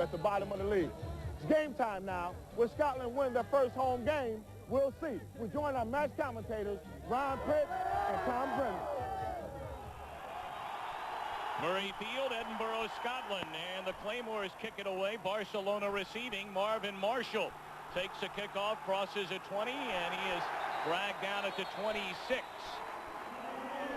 at the bottom of the league. It's game time now. Will Scotland win their first home game? We'll see. We're joined our match commentators, Ron Pitt and Tom Brennan. Murray Field, Edinburgh, Scotland, and the Claymores kick it away. Barcelona receiving. Marvin Marshall takes a kickoff, crosses at 20, and he is dragged down at the 26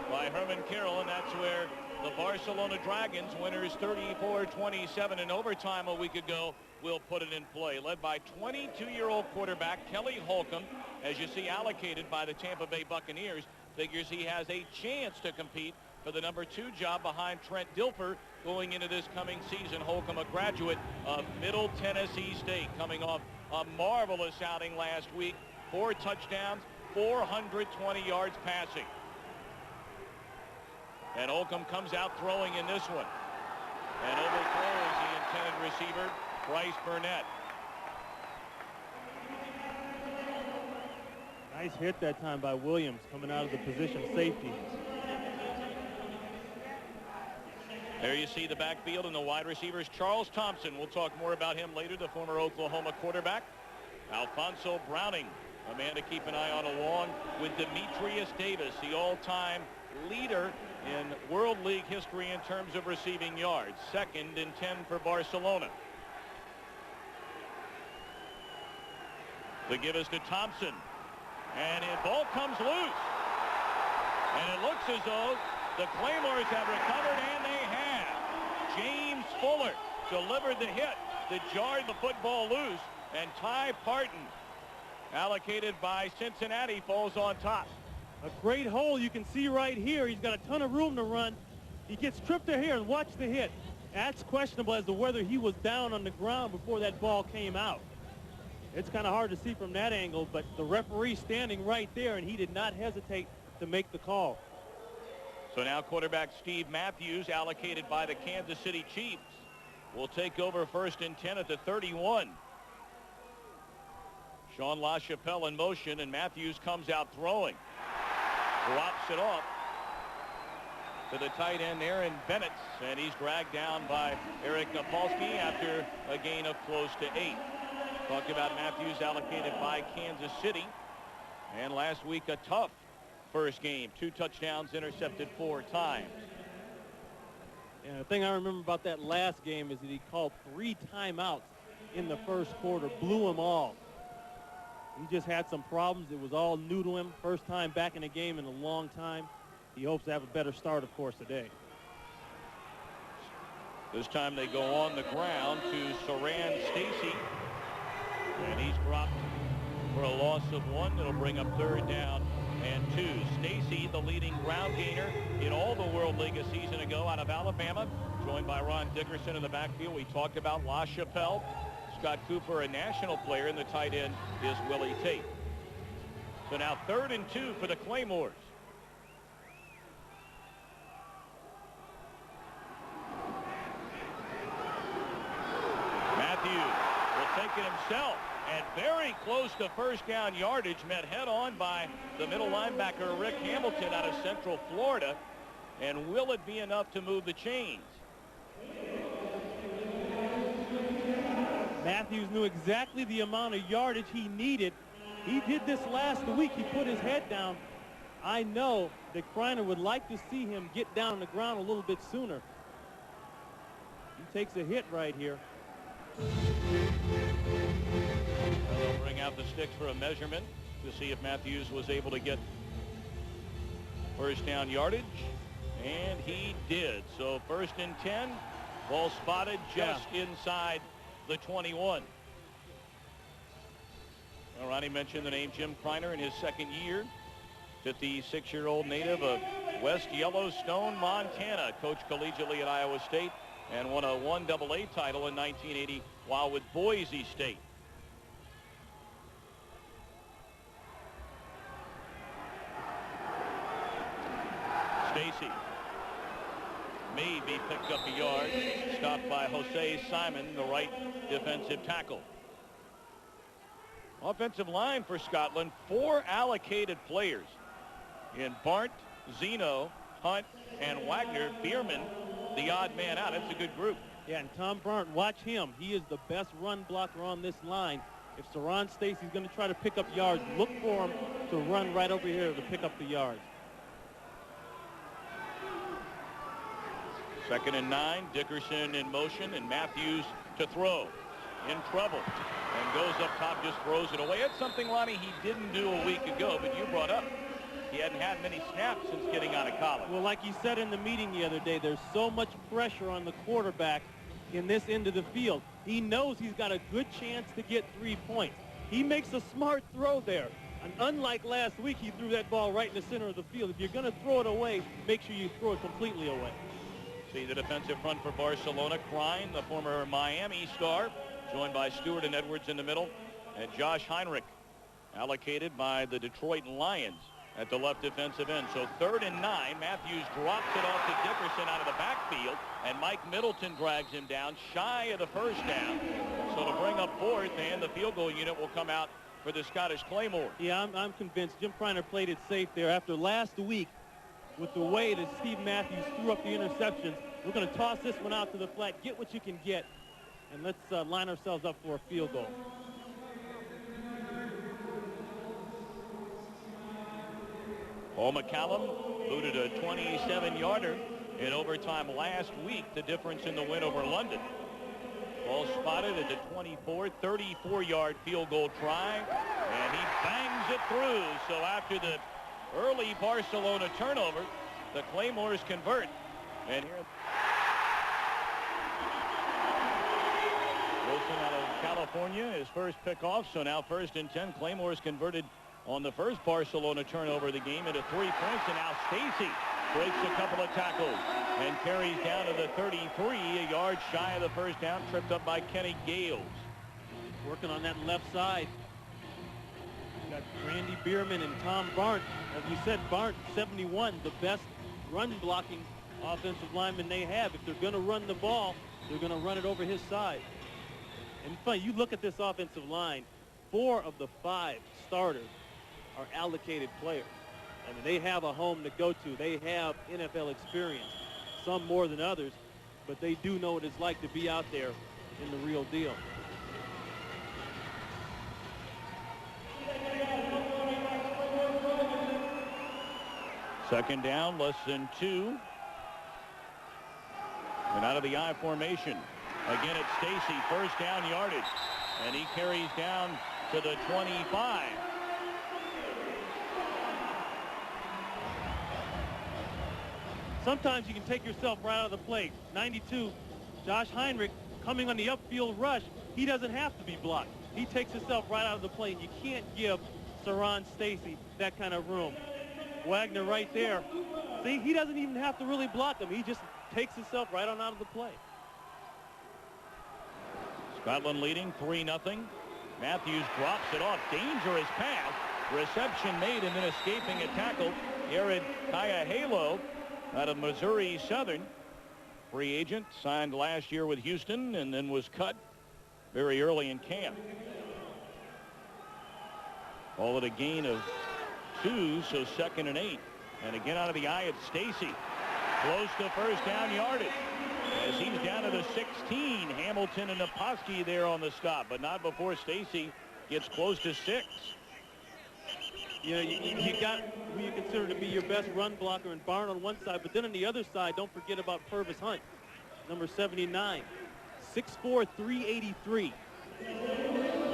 by Herman Carroll, and that's where the Barcelona Dragons, winners 34-27 in overtime a week ago, will put it in play. Led by 22-year-old quarterback Kelly Holcomb, as you see allocated by the Tampa Bay Buccaneers, figures he has a chance to compete for the number 2 job behind Trent Dilfer going into this coming season. Holcomb, a graduate of Middle Tennessee State, coming off a marvelous outing last week. 4 touchdowns, 420 yards passing. And Holcomb comes out throwing in this one. And overthrows the intended receiver, Bryce Burnett. Nice hit that time by Williams, coming out of the position of safety. There you see the backfield and the wide receivers. Charles Thompson, we'll talk more about him later, the former Oklahoma quarterback. Alfonso Browning, a man to keep an eye on, along with Demetrius Davis, the all-time leader in World League history in terms of receiving yards. 2nd and 10 for Barcelona. The give is to Thompson. And the ball comes loose. And it looks as though the Claymores have recovered, and they have. James Fuller delivered the hit that jarred the football loose, and Ty Parton, allocated by Cincinnati, falls on top. A great hole you can see right here. He's got a ton of room to run. He gets tripped here, and watch the hit. That's questionable as to whether he was down on the ground before that ball came out. It's kind of hard to see from that angle, but the referee standing right there, and he did not hesitate to make the call. So now quarterback Steve Matthews, allocated by the Kansas City Chiefs, will take over 1st and 10 at the 31. Sean LaChapelle in motion, and Matthews comes out throwing. Drops it off to the tight end Aaron Bennett, and he's dragged down by Eric Napolsky after a gain of close to 8. Talked about Matthews, allocated by Kansas City, and last week a tough first game. 2 touchdowns, intercepted 4 times. And the thing I remember about that last game is that he called 3 timeouts in the first quarter, blew them all. He just had some problems. It was all new to him. First time back in a game in a long time. He hopes to have a better start, of course, today. This time they go on the ground to Saran Stacy. And he's dropped for a loss of 1. It'll bring up 3rd down and 2. Stacy, the leading ground gainer in all the World League a season ago out of Alabama, joined by Ron Dickerson in the backfield. We talked about LaChapelle. Scott Cooper, a national player, and the tight end is Willie Tate. So now 3rd and 2 for the Claymores. Matthews will take it himself, and very close to first down yardage, met head on by the middle linebacker Rick Hamilton out of Central Florida. And will it be enough to move the chains? Matthews knew exactly the amount of yardage he needed. He did this last week. He put his head down. I know that Kreiner would like to see him get down on the ground a little bit sooner. He takes a hit right here. They'll bring out the sticks for a measurement to see if Matthews was able to get first down yardage, and he did. So 1st and 10, ball spotted just inside the 21. Well, Ronnie mentioned the name Jim Kreiner in his 2nd year. 56-year-old native of West Yellowstone, Montana. Coached collegiately at Iowa State and won a 1AA title in 1980 while with Boise State. Stacy maybe picked up a yard, stopped by Jose Simon, the right defensive tackle. Offensive line for Scotland, 4 allocated players in Barnt, Zeno, Hunt, and Wagner. Bierman, the odd man out. It's a good group. Yeah, and Tom Barnt, watch him. He is the best run blocker on this line. If Saron Stacy's going to try to pick up yards, look for him to run right over here to pick up the yards. 2nd and 9. Dickerson in motion, and Matthews to throw. In trouble. And goes up top, just throws it away. It's something, Lonnie, he didn't do a week ago, but you brought up. He hadn't had many snaps since getting out of college. Well, like he said in the meeting the other day, there's so much pressure on the quarterback in this end of the field. He knows he's got a good chance to get 3 points. He makes a smart throw there. And unlike last week, he threw that ball right in the center of the field. If you're going to throw it away, make sure you throw it completely away. See the defensive front for Barcelona. Klein, the former Miami star, joined by Stewart and Edwards in the middle. And Josh Heinrich, allocated by the Detroit Lions at the left defensive end. So 3rd and 9. Matthews drops it off to Dickerson out of the backfield, and Mike Middleton drags him down shy of the first down. So to bring up 4th, and the field goal unit will come out for the Scottish Claymores. Yeah, I'm convinced Jim Priner played it safe there. After last week, with the way that Steve Matthews threw up the interceptions, we're going to toss this one out to the flat, get what you can get, and let's line ourselves up for a field goal. Paul McCallum booted a 27-yarder in overtime last week, the difference in the win over London. Ball spotted at the 24, 34-yard field goal try, and he bangs it through. So after the early Barcelona turnover, the Claymores convert. And here Wilson out of California, his first pickoff. So now 1st and 10. Claymores converted on the first Barcelona turnover of the game into 3 points. And now Stacy breaks a couple of tackles and carries down to the 33, a yard shy of the first down, tripped up by Kenny Gales. Working on that left side. Got Randy Bierman and Tom Barnt. As you said, Barnt, 71, the best run-blocking offensive lineman they have. If they're going to run the ball, they're going to run it over his side. And funny, you look at this offensive line, 4 of the 5 starters are allocated players. I mean, they have a home to go to. They have NFL experience, some more than others, but they do know what it's like to be out there in the real deal. Second down, less than 2. And out of the I formation. Again, it's Stacy, first down yardage. And he carries down to the 25. Sometimes you can take yourself right out of the play. 92, Josh Heinrich coming on the upfield rush. He doesn't have to be blocked. He takes himself right out of the play, and you can't give Saron Stacy that kind of room. Wagner right there. See, he doesn't even have to really block him. He just takes himself right on out of the play. Scotland leading 3-0. Matthews drops it off. Dangerous pass. Reception made, and then escaping a tackle. Jared Kayahalo out of Missouri Southern. Free agent, signed last year with Houston and then was cut very early in camp. All at a gain of 2, so 2nd and 8. And again out of the I, it's Stacy. Close to first down yardage. As he's down to the 16. Hamilton and Naposki there on the stop, but not before Stacy gets close to 6. You know, you got who you consider to be your best run blocker in Barn on one side, but then on the other side, don't forget about Purvis Hunt, number 79, 6'4", 383.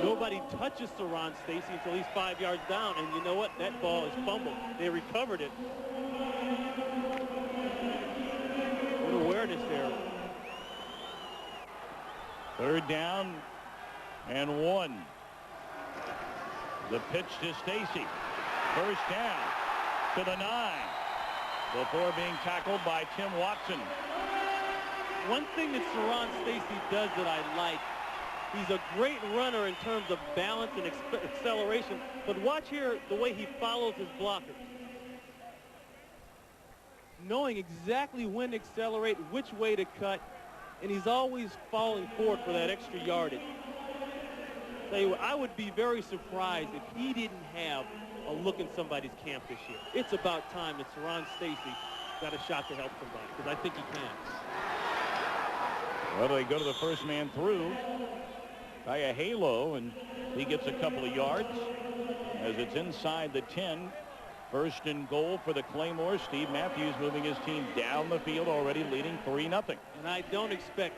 Nobody touches Saron Stacy until he's 5 yards down, and you know what? That ball is fumbled. They recovered it. Good awareness there. 3rd down and 1. The pitch to Stacy. First down to the 9 before being tackled by Tim Watson. One thing that Saron Stacy does that I like, he's a great runner in terms of balance and acceleration, but watch here the way he follows his blockers. Knowing exactly when to accelerate, which way to cut, and he's always falling forward for that extra yardage. Tell you what, I would be very surprised if he didn't have a look in somebody's camp this year. It's about time that Saron Stacy got a shot to help somebody, because I think he can. Well, they go to the first man through by a halo, and he gets a couple of yards as it's inside the 10. First and goal for the Claymores. Steve Matthews moving his team down the field, already leading 3-0. And I don't expect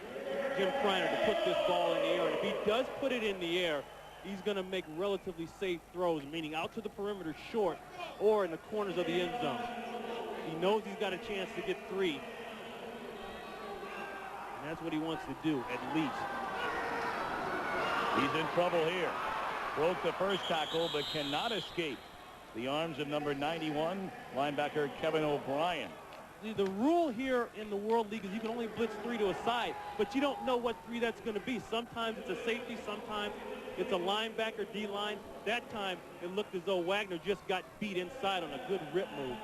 Jim Kreiner to put this ball in the air. And if he does put it in the air, he's going to make relatively safe throws, meaning out to the perimeter short or in the corners of the end zone. He knows he's got a chance to get 3. And that's what he wants to do, at least. He's in trouble here. Broke the first tackle, but cannot escape the arms of number 91, linebacker Kevin O'Brien. The rule here in the World League is you can only blitz 3 to a side, but you don't know what 3 that's going to be. Sometimes it's a safety, sometimes it's a linebacker, D-line. That time, it looked as though Wagner just got beat inside on a good rip move.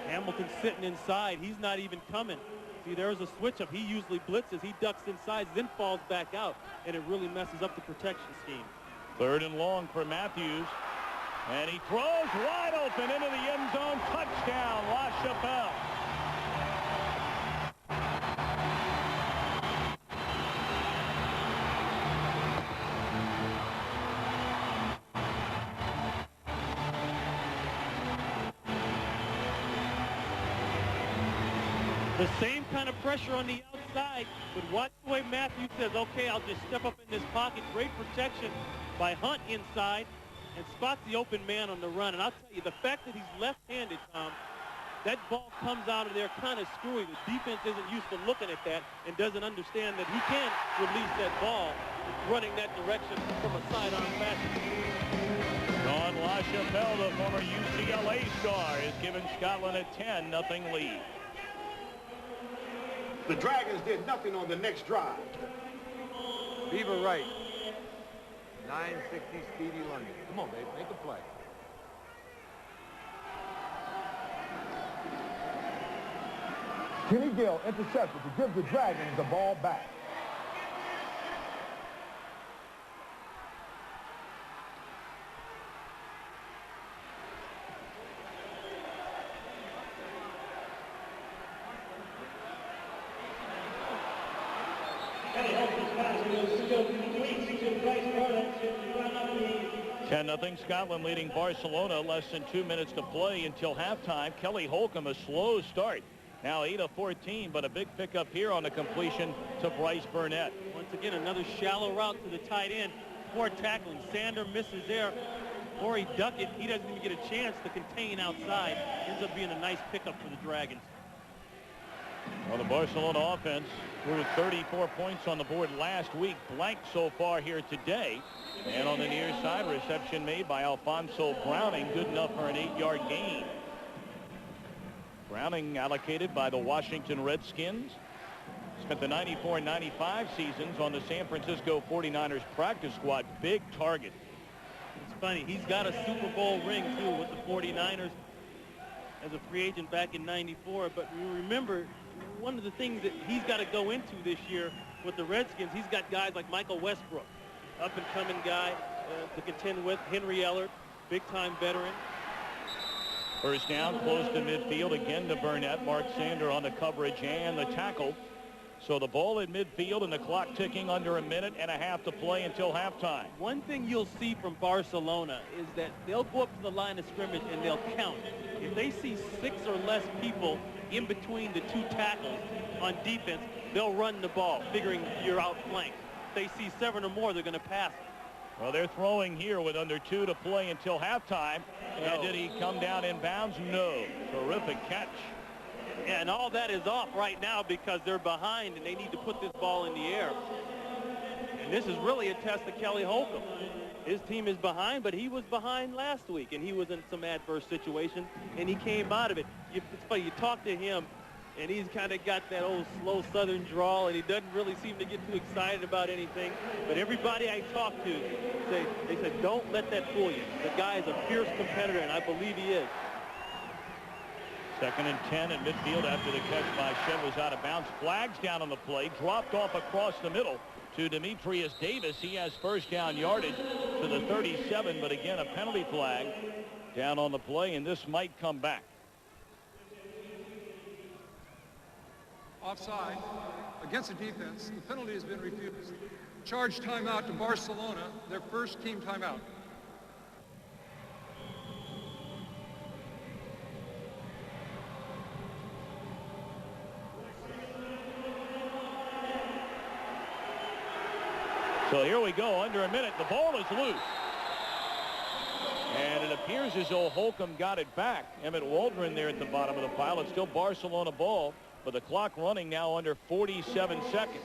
Hamilton's sitting inside. He's not even coming. See, there's a switch up. He usually blitzes. He ducks inside, then falls back out, and it really messes up the protection scheme. 3rd and long for Matthews. And he throws wide open into the end zone. Touchdown, La Chapelle. The same kind of pressure on the outside, but watch the way Matthews says, okay, I'll just step up in this pocket. Great protection by Hunt inside and spots the open man on the run. And I'll tell you, the fact that he's left-handed, Tom, that ball comes out of there kind of screwy. The defense isn't used to looking at that and doesn't understand that he can release that ball running that direction from a sidearm fashion. Don LaChapelle, the former UCLA star, is giving Scotland a 10-0 lead. The Dragons did nothing on the next drive. Beaver right. 960 speedy London. Come on, babe, make a play. Kenny Gill intercepted to give the Dragons the ball back. Nothing. Scotland leading Barcelona. Less than 2 minutes to play until halftime. Kelly Holcomb, a slow start. Now 8 of 14, but a big pickup here on the completion to Bryce Burnett. Once again, another shallow route to the tight end. Poor tackling. Sander misses there. Corey Duckett, he doesn't even get a chance to contain outside. Ends up being a nice pickup for the Dragons. Well, the Barcelona offense threw 34 points on the board last week. Blank so far here today. And on the near side, reception made by Alfonso Browning. Good enough for an 8-yard gain. Browning allocated by the Washington Redskins. Spent the 94-95 seasons on the San Francisco 49ers practice squad. Big target. It's funny. He's got a Super Bowl ring, too, with the 49ers as a free agent back in 94. But you remember, one of the things that he's got to go into this year with the Redskins, he's got guys like Michael Westbrook, up-and-coming guy to contend with. Henry Ellard, big-time veteran. First down, close to midfield, again to Burnett. Mark Sander on the coverage and the tackle. So the ball at midfield and the clock ticking under a minute and a half to play until halftime. One thing you'll see from Barcelona is that they'll go up to the line of scrimmage and they'll count. If they see 6 or less people in between the 2 tackles on defense, they'll run the ball, figuring you're outflanked. If they see 7 or more, they're going to pass it. Well, they're throwing here with under 2 to play until halftime. No. And did he come down in bounds? No. Terrific catch. And all that is off right now because they're behind and they need to put this ball in the air. And this is really a test of Kelly Holcomb. His team is behind, but he was behind last week, and he was in some adverse situation, and he came out of it. It's funny, you talk to him, and he's kind of got that old slow southern drawl, and he doesn't really seem to get too excited about anything. But everybody I talk to, they said, don't let that fool you. The guy is a fierce competitor, and I believe he is. 2nd and 10 at midfield after the catch by Shed was out of bounds. Flags down on the play, dropped off across the middle to Demetrius Davis. He has first down yardage to the 37, but again, a penalty flag down on the play, and this might come back. offside against the defense. The penalty has been refused. Charge timeout to Barcelona, their first team timeout. So here we go, under a minute. The ball is loose. And it appears as though Holcomb got it back. Emmett Waldron there at the bottom of the pile. It's still Barcelona ball, but the clock running now under 47 seconds.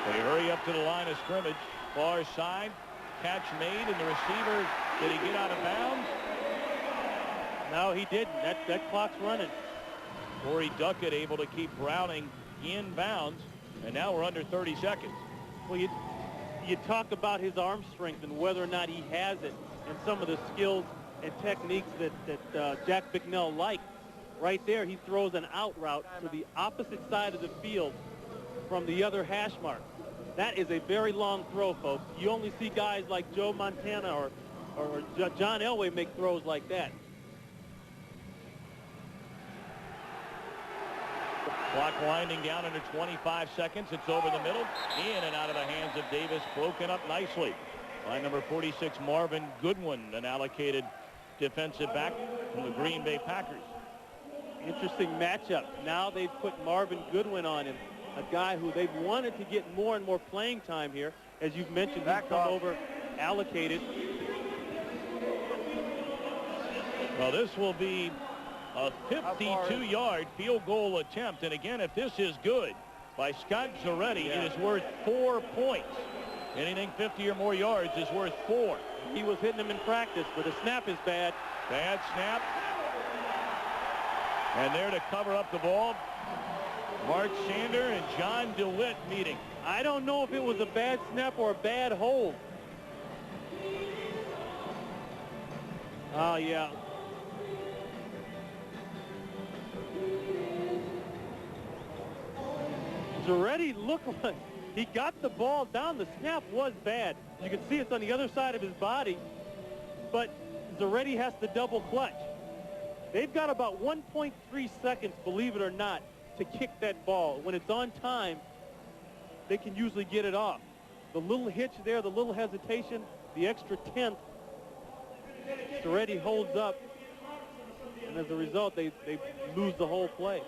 They hurry up to the line of scrimmage. Far side. Catch made, and the receiver, did he get out of bounds? No, he didn't. That clock's running. Corey Duckett able to keep Browning in bounds, and now we're under 30 seconds. Well, you talk about his arm strength and whether or not he has it, and some of the skills and techniques that Jack Bicknell liked. Right there, he throws an out route to the opposite side of the field from the other hash mark. That is a very long throw, folks. You only see guys like Joe Montana or John Elway make throws like that. Clock winding down under 25 seconds. It's over the middle, in and out of the hands of Davis, broken up nicely by number 46, Marvin Goodwin, an allocated defensive back from the Green Bay Packers. Interesting matchup. Now they've put Marvin Goodwin on him, a guy who they've wanted to get more and more playing time here. As you've mentioned, he's come over allocated. Well, this will be a 52-yard field goal attempt. And again, if this is good by Scott Zaretti, it is worth 4 points. Anything 50 or more yards is worth 4. He was hitting them in practice, but the snap is bad. Bad snap. And there to cover up the ball, Mark Sander and John DeWitt meeting. I don't know if it was a bad snap or a bad hold. Oh, yeah. Zaretti looked like he got the ball down. The snap was bad. You can see it's on the other side of his body, but Zaretti has to double clutch. They've got about 1.3 seconds, believe it or not, to kick that ball. When it's on time, they can usually get it off. The little hitch there, the little hesitation, the extra tenth, Zaretti holds up, and as a result, they lose the whole play.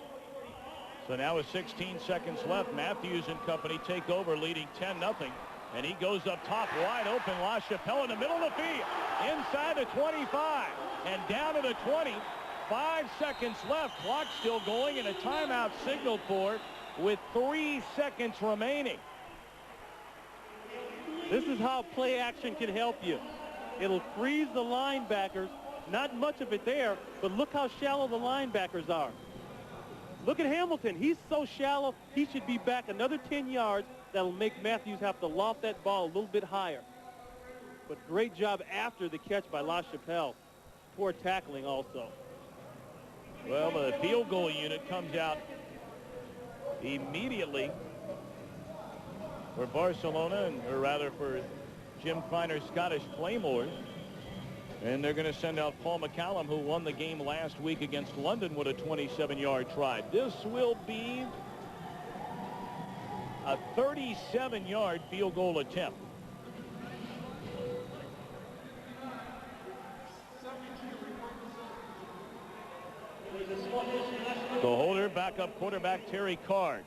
So now with 16 seconds left, Matthews and company take over, leading 10-0. And he goes up top, wide open. LaChapelle in the middle of the field, inside the 25, and down to the 20. 5 seconds left. Clock still going, and a timeout signaled for with 3 seconds remaining. This is how play action can help you. It'll freeze the linebackers. Not much of it there, but look how shallow the linebackers are. Look at Hamilton. He's so shallow, he should be back another 10 yards. That'll make Matthews have to loft that ball a little bit higher. But great job after the catch by LaChapelle. Poor tackling also. Well, the field goal unit comes out immediately for Barcelona, or rather for Jim Kleiner's Scottish Claymores. And they're going to send out Paul McCallum, who won the game last week against London with a 27-yard try. This will be a 37-yard field goal attempt. The holder, backup quarterback Terry Card.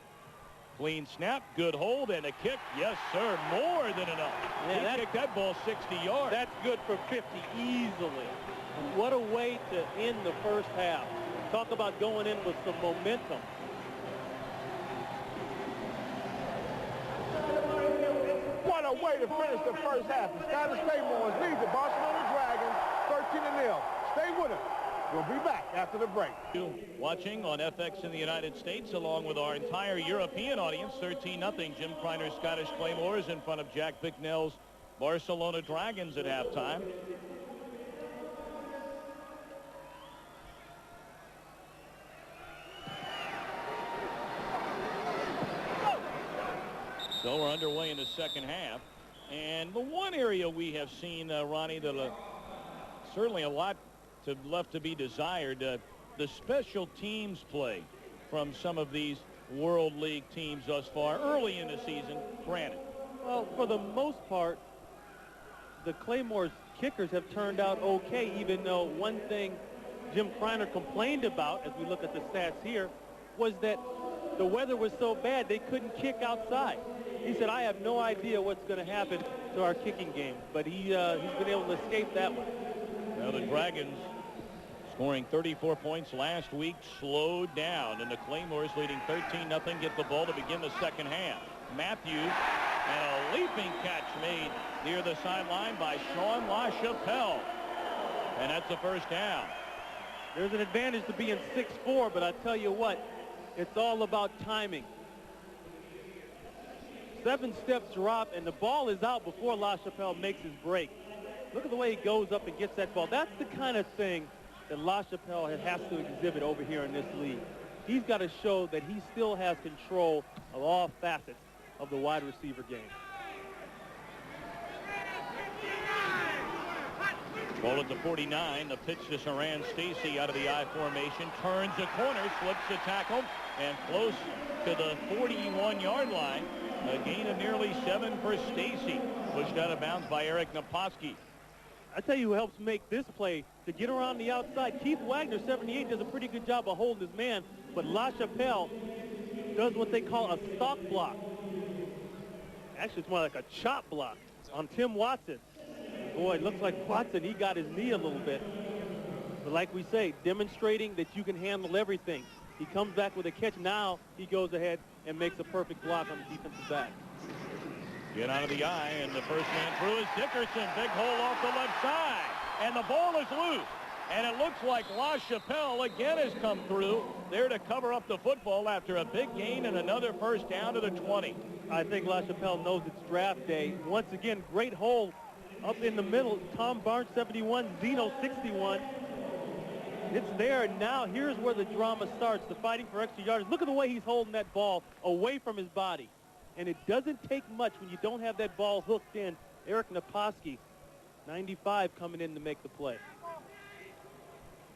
Clean snap, good hold, and a kick. Yes, sir, more than enough. Yeah, he kicked that ball 60 yards. That's good for 50 easily. What a way to end the first half. Talk about going in with some momentum. What a way to finish the first half. The Scottish Claymores lead the Barcelona Dragons 13-0. Stay with us. We'll be back after the break. Watching on FX in the United States, along with our entire European audience, 13-0. Jim Kleiner's Scottish Claymores in front of Jack Bicknell's Barcelona Dragons at halftime. So we're underway in the second half. And the one area we have seen, Ronnie, that certainly a lot left to be desired. The special teams play from some of these World League teams thus far early in the season, granted. Well, for the most part, the Claymores kickers have turned out okay, even though one thing Jim Kreiner complained about, as we look at the stats here, was that the weather was so bad they couldn't kick outside. He said, I have no idea what's going to happen to our kicking game, but he's been able to escape that one. Now the Dragons, scoring 34 points last week, slowed down, and the Claymores leading 13-0 get the ball to begin the second half. Matthews, and a leaping catch made near the sideline by Sean LaChapelle, and that's the first down. There's an advantage to being 6'4", but I tell you what, it's all about timing. 7-step drop, and the ball is out before LaChapelle makes his break. Look at the way he goes up and gets that ball. That's the kind of thing that LaChapelle has to exhibit over here in this league. He's got to show that he still has control of all facets of the wide receiver game. Ball at the 49. The pitch to Saran Stacy out of the I formation. Turns the corner, slips the tackle, and close to the 41-yard line. A gain of nearly 7 for Stacy. Pushed out of bounds by Eric Naposki. I tell you who helps make this play to get around the outside. Keith Wagner, 78, does a pretty good job of holding his man, but LaChapelle does what they call a stalk block. Actually, it's more like a chop block on Tim Watson. Boy, it looks like Watson, he got his knee a little bit. But like we say, demonstrating that you can handle everything. He comes back with a catch. Now he goes ahead and makes a perfect block on the defensive back. Get out of the eye, and the first man through is Dickerson. Big hole off the left side, and the ball is loose. And it looks like LaChapelle again has come through there to cover up the football after a big gain and another first down to the 20. I think LaChapelle knows it's draft day. Once again, great hole up in the middle. Tom Barnes, 71, Zeno, 61. It's there, and now here's where the drama starts, the fighting for extra yards. Look at the way he's holding that ball away from his body. And it doesn't take much when you don't have that ball hooked in. Eric Naposki, 95, coming in to make the play.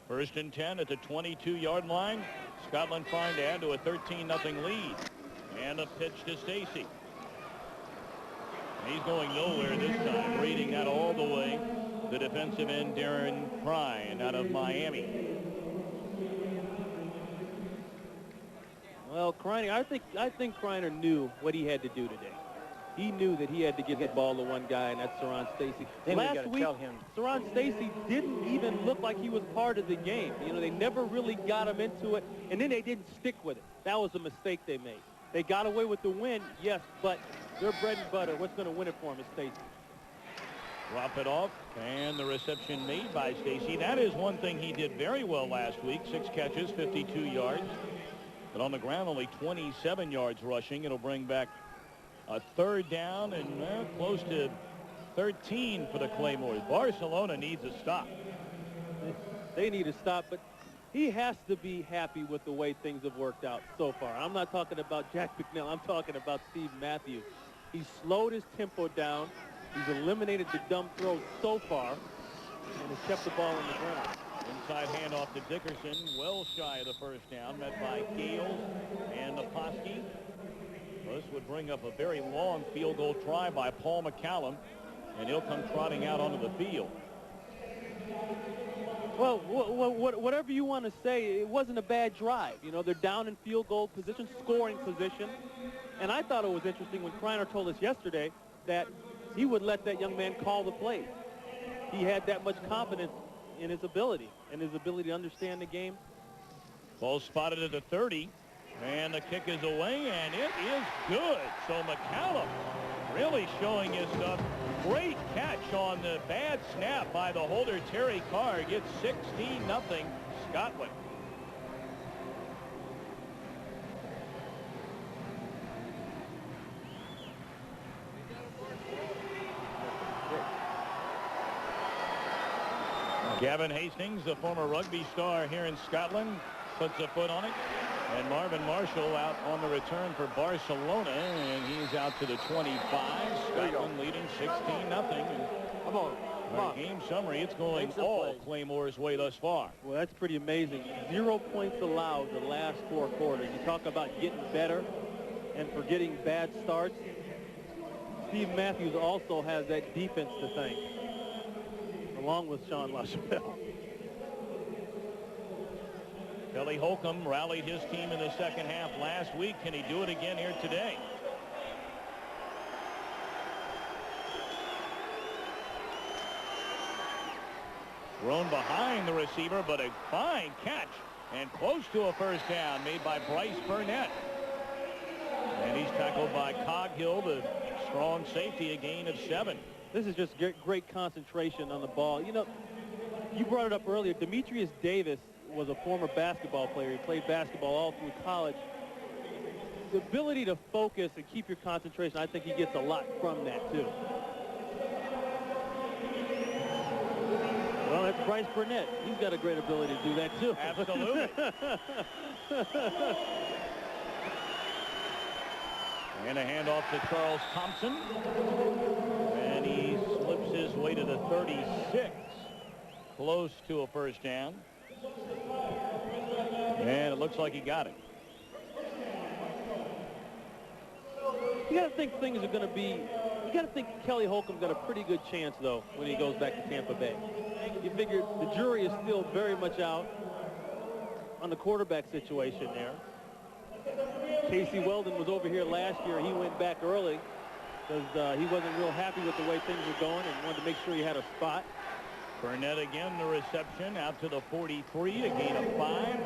First and 10 at the 22-yard line. Scotland trying to add to a 13-0 lead. And a pitch to Stacy. He's going nowhere this time, reading that all the way. The defensive end, Darren Prine, out of Miami. Well, Kreiner, I think Kreiner knew what he had to do today. He knew that he had to get the ball to one guy, and that's Saran Stacy. Last week, Saran Stacy didn't even look like he was part of the game. You know, they never really got him into it, and then they didn't stick with it. That was a mistake they made. They got away with the win, yes, but their bread and butter, what's going to win it for them is Stacy. Drop it off, and the reception made by Stacy. That is one thing he did very well last week. 6 catches, 52 yards. But on the ground, only 27 yards rushing. It'll bring back a third down and close to 13 for the Claymores. Barcelona needs a stop. They need a stop, but he has to be happy with the way things have worked out so far. I'm not talking about Jack McNeil. I'm talking about Steve Matthews. He's slowed his tempo down. He's eliminated the dumb throws so far and has kept the ball on the ground. Inside handoff to Dickerson, well shy of the first down, met by Gales and Naposki. This would bring up a very long field goal try by Paul McCallum, and he'll come trotting out onto the field. Well, whatever you want to say, it wasn't a bad drive. You know, they're down in field goal position, scoring position. And I thought it was interesting when Kreiner told us yesterday that he would let that young man call the plays. He had that much confidence in his ability and his ability to understand the game. Ball spotted at the 30, and the kick is away, and it is good. So McCallum really showing his stuff. Great catch on the bad snap by the holder, Terry Carr. Gets 16-0 Scotland. Gavin Hastings, the former rugby star here in Scotland, puts a foot on it. And Marvin Marshall out on the return for Barcelona, and he's out to the 25. Scotland leading 16-0. Come on. Our game summary, it's going all Claymore's way thus far. Well, that's pretty amazing. 0 points allowed the last 4 quarters. You talk about getting better and forgetting bad starts. Steve Matthews also has that defense to thank, along with Sean LaChapelle. Kelly Holcomb rallied his team in the second half last week. Can he do it again here today? Thrown behind the receiver, but a fine catch and close to a first down made by Bryce Burnett. And he's tackled by Coghill, the strong safety, a gain of 7. This is just great concentration on the ball. You know, you brought it up earlier. Demetrius Davis was a former basketball player. He played basketball all through college. The ability to focus and keep your concentration, I think he gets a lot from that, too. Well, that's Bryce Burnett. He's got a great ability to do that, too. Absolutely. And a handoff to Charles Thompson. And he slips his way to the 36. Close to a first down. And it looks like he got it. You got to think things are going to be, you got to think Kelly Holcomb's got a pretty good chance, though, when he goes back to Tampa Bay. You figure the jury is still very much out on the quarterback situation there. Casey Weldon was over here last year. He went back early because he wasn't real happy with the way things were going and wanted to make sure he had a spot. Burnett again, the reception out to the 43, a gain of 5.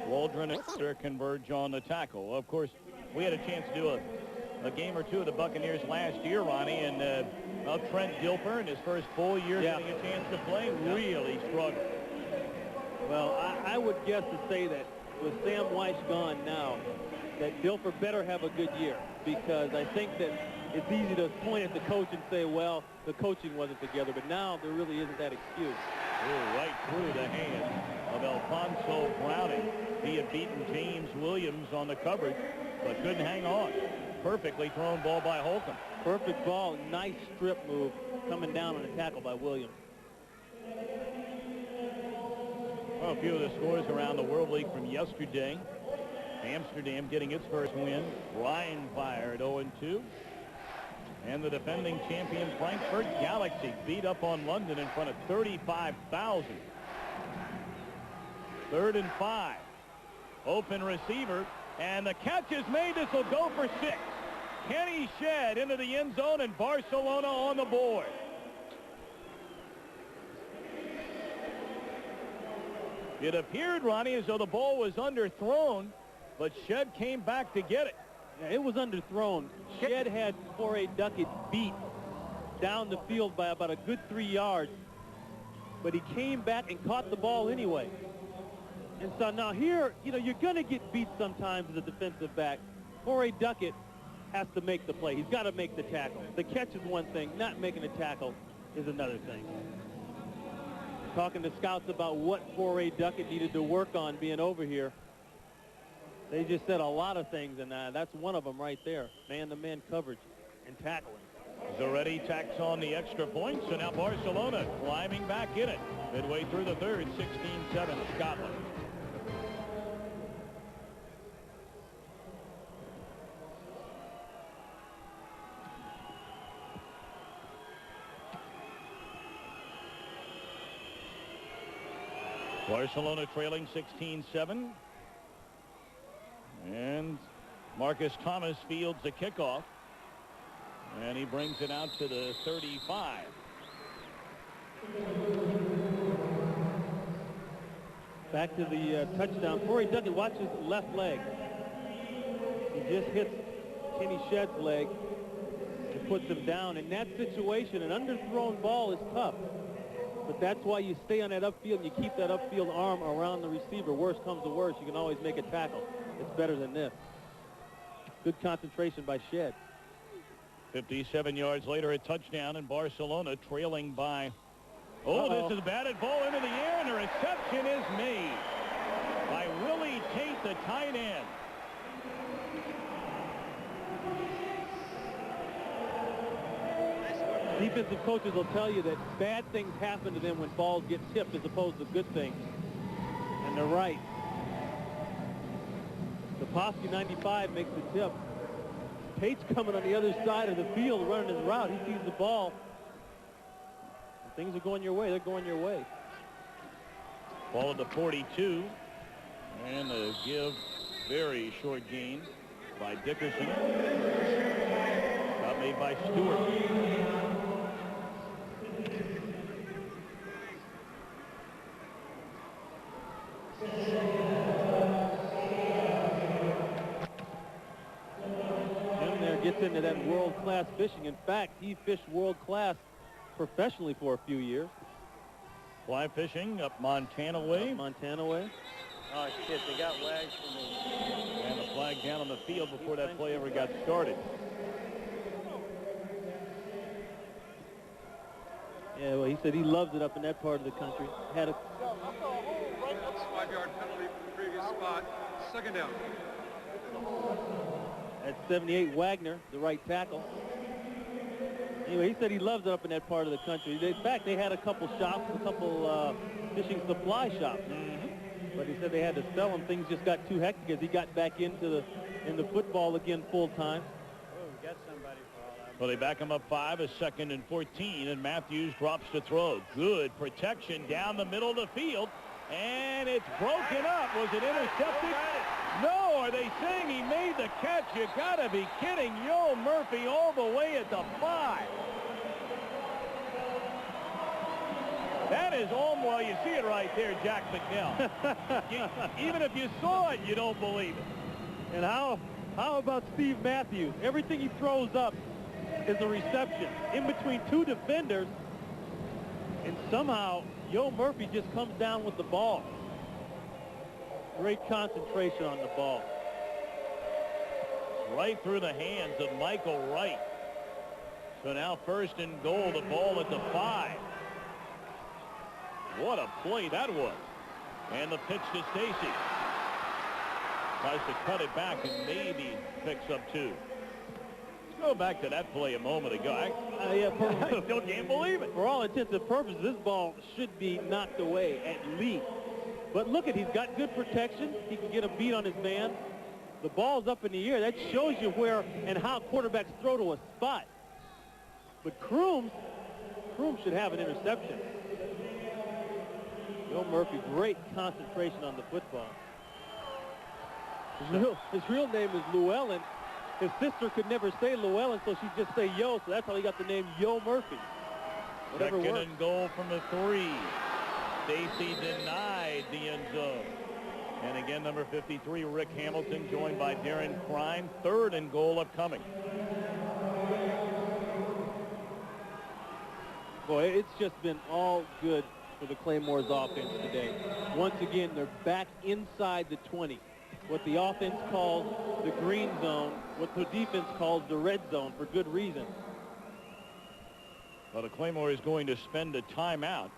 Waldron and Carter converge on the tackle. Of course, we had a chance to do a game or two of the Buccaneers last year, Ronnie, and Trent Dilfer in his first full year getting a chance to play really struggled. Well, I would guess to say that with Sam Weiss gone now, that Dilfer better have a good year, because I think that it's easy to point at the coach and say, well, the coaching wasn't together, but now there really isn't that excuse. Ooh, right through the hands of Alfonso Browning. He had beaten James Williams on the coverage, but couldn't hang on. Perfectly thrown ball by Holcomb. Perfect ball, nice strip move coming down on a tackle by Williams. Well, a few of the scores around the World League from yesterday. Amsterdam getting its first win. Ryan fired 0-2. And the defending champion Frankfurt Galaxy beat up on London in front of 35,000. 3rd and 5. Open receiver. And the catch is made. This will go for 6. Kenny Shedd into the end zone, and Barcelona on the board. It appeared, Ronnie, as though the ball was underthrown, but Shedd came back to get it. Yeah, it was underthrown. Shedd had Forey Duckett beat down the field by about a good 3 yards, but he came back and caught the ball anyway. And so now here, you know, you're going to get beat sometimes as a defensive back. Forey Duckett has to make the play. He's got to make the tackle. The catch is one thing. Not making a tackle is another thing. Talking to scouts about what Forey Duckett needed to work on being over here. They just said a lot of things, and that's one of them right there. Man-to-man coverage and tackling. Zaretti tacks on the extra point, so now Barcelona climbing back in it. Midway through the third, 16-7 Scotland. Barcelona trailing 16-7. And Marcus Thomas fields the kickoff. And he brings it out to the 35. Back to the touchdown. Forey Duckett, watch his left leg. He just hits Kenny Shedd's leg and puts him down. In that situation, an underthrown ball is tough. But that's why you stay on that upfield and you keep that upfield arm around the receiver. Worst comes to worst, you can always make a tackle. It's better than this. Good concentration by Shedd. 57 yards later, a touchdown, and Barcelona trailing by... Oh, this is batted ball into the air, and the reception is made by Willie Tate, the tight end. Defensive coaches will tell you that bad things happen to them when balls get tipped as opposed to good things. And they're right. Toposky 95 makes the tip. Tate's coming on the other side of the field running his route. He sees the ball. Things are going your way. They're going your way. Ball at the 42. And a give, very short gain by Dickerson. Shot made by Stewart. Jim there gets into that world-class fishing. In fact, he fished world-class professionally for a few years. Fly fishing up Montana way. Up Montana way. Oh, shit, they got wags from the... And the flag down on the field before that play ever got started. Yeah, well, he said he loves it up in that part of the country. Had a 5-yard penalty from the previous spot. Second down. at 78, Wagner, the right tackle. Anyway, he said he loves it up in that part of the country. In fact, they had a couple shops, a couple fishing supply shops. But he said they had to sell them. Things just got too hectic as he got back into the football again full time. Oh, we got somebody for all that. Well, they back him up 5, a 2nd and 14, and Matthews drops to throw. Good protection down the middle of the field, and it's broken up. Was it intercepted? No, are they saying he made the catch? You gotta be kidding. Yo Murphy all the way at the 5. That is almost, well, you see it right there, Jack McNeil. Even if you saw it, you don't believe it. And how about Steve Matthews? Everything he throws up is a reception in between two defenders, and somehow Yo Murphy just comes down with the ball. Great concentration on the ball. Right through the hands of Michael Wright. So now 1st and goal, the ball at the 5. What a play that was. And the pitch to Stacy. Tries to cut it back and maybe picks up 2. Let's go back to that play a moment ago. I still can't believe it. For all intents and purposes, this ball should be knocked away at least. But look at, he's got good protection. He can get a beat on his man. The ball's up in the air. That shows you where and how quarterbacks throw to a spot. But Kroom should have an interception. Yo Murphy, great concentration on the football. His real name is Llewellyn. His sister could never say Llewellyn, so she'd just say Yo, so that's how he got the name Yo Murphy. Whatever 2nd works. and goal from the 3. Stacy denied the end zone. And again, number 53, Rick Hamilton, joined by Darren Crime. 3rd and goal upcoming. Boy, it's just been all good for the Claymores offense today. Once again, they're back inside the 20. What the offense calls the green zone, what the defense calls the red zone, for good reason. Well, the Claymore is going to spend a timeout.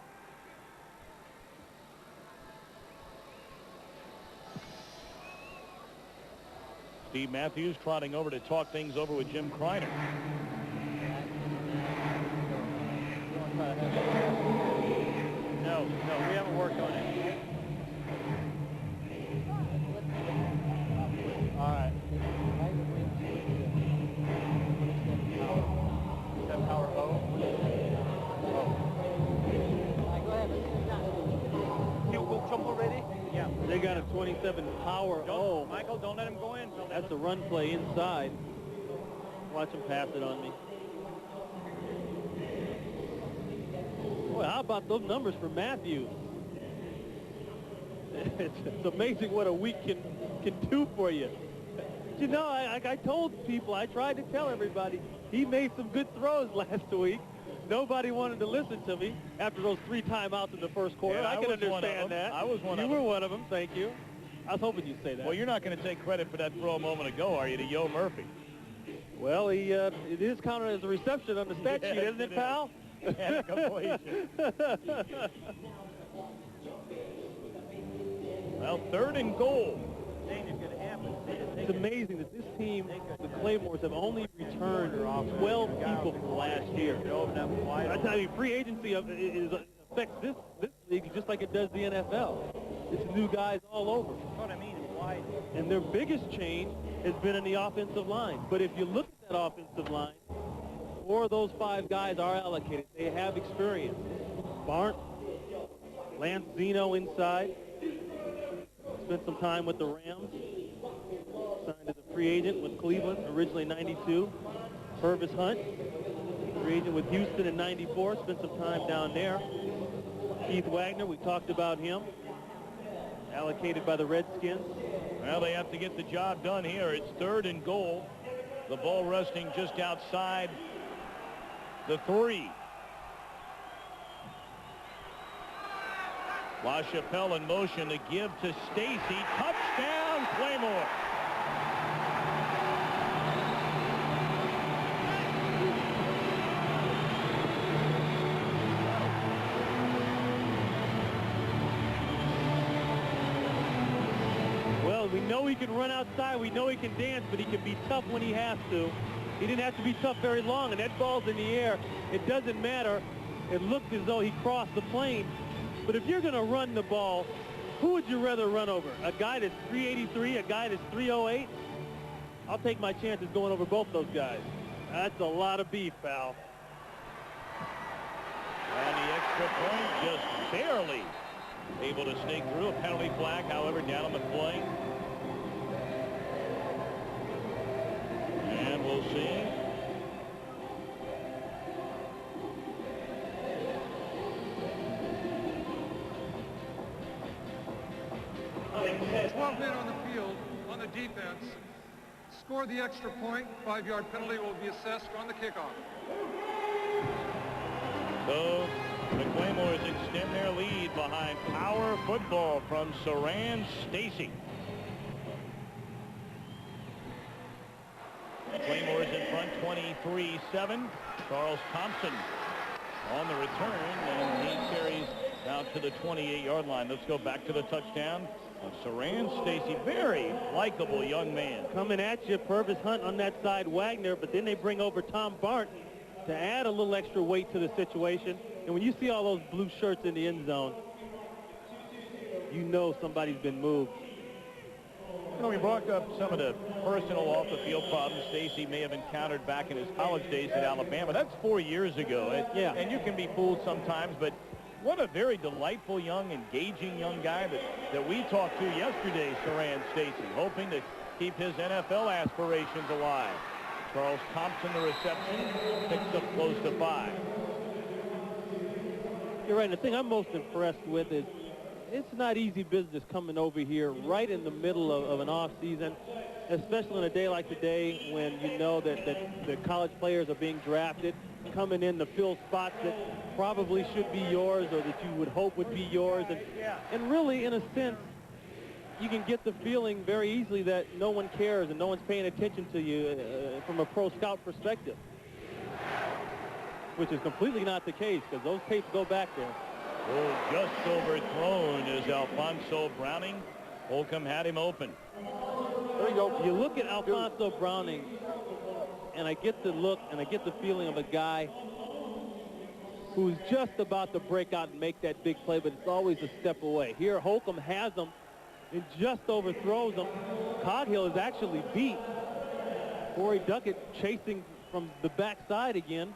Steve Matthews trotting over to talk things over with Jim Kreiner. No, we haven't worked on it. All right. Is that power low? You will jump already? Yeah. They got a 27 power. Oh, Michael, don't let him go in. that's a run play inside. Watch him pass it on me. Boy, how about those numbers for Matthews? It's amazing what a week can do for you. You know, I told people, I tried to tell everybody, he made some good throws last week. Nobody wanted to listen to me after those 3 timeouts in the first quarter. Yeah, I can understand that. I was one of them. You were one of them, thank you. I was hoping you'd say that. Well, you're not going to take credit for that throw a moment ago, are you, to Yo Murphy? Well, it is counted as a reception on the stat sheet, isn't it, pal? And a completion. Well, 3rd and goal. Danger's going to happen. It's amazing that this team, the Claymores, have only returned 12 people from last year. I tell you, free agency affects this league just like it does the NFL. It's new guys all over. That's what I mean. And their biggest change has been in the offensive line. But if you look at that offensive line, 4 of those 5 guys are allocated. They have experience. Barnt, Lance Zeno inside. Spent some time with the Rams. Signed as a free agent with Cleveland, originally 92. Purvis Hunt, free agent with Houston in 94. Spent some time down there. Keith Wagner, we talked about him. Allocated by the Redskins. Well, they have to get the job done here. It's 3rd and goal. The ball resting just outside the 3. LaChapelle in motion to give to Stacy. Touchdown, Claymore. Well, we know he can run outside. We know he can dance, but he can be tough when he has to. He didn't have to be tough very long, and that ball's in the air. It doesn't matter. It looked as though he crossed the plane. But if you're going to run the ball, who would you rather run over? A guy that's 383, a guy that's 308? I'll take my chances going over both those guys. That's a lot of beef, pal. And the extra point just barely able to snake through. A penalty flag, however, down on the play. And we'll see. It's 12 men on the field on the defense. Score the extra point. 5-yard penalty will be assessed on the kickoff. So the Claymores extend their lead behind Power Football from Saran Stacy. Claymores in front 23-7. Charles Thompson on the return, and he carries out to the 28-yard line. Let's go back to the touchdown. Saran Stacy, very likable young man. Coming at you, Purvis Hunt on that side, Wagner, but then they bring over Tom Barnt to add a little extra weight to the situation. And when you see all those blue shirts in the end zone, you know somebody's been moved. You know, we brought up some of the personal off-the-field problems Stacy may have encountered back in his college days at Alabama. That's 4 years ago. Yeah. And you can be fooled sometimes, but what a very delightful, young, engaging young guy that we talked to yesterday, Saran Stacy, hoping to keep his NFL aspirations alive. Charles Thompson, the reception, picks up close to 5. You're right. The thing I'm most impressed with is it's not easy business coming over here right in the middle of an off season, especially on a day like today when you know that the college players are being drafted, coming in to fill spots that probably should be yours or that you would hope would be yours. And really, in a sense, you can get the feeling very easily that no one cares and no one's paying attention to you from a pro scout perspective, which is completely not the case because those tapes go back there. Oh, just overthrown is Alfonso Browning. Holcomb had him open. There you go. You look at Alfonso Browning, and I get the look and I get the feeling of a guy who's just about to break out and make that big play, but it's always a step away. Here, Holcomb has him and just overthrows him. Coghill is actually beat. Corey Duckett chasing from the backside again.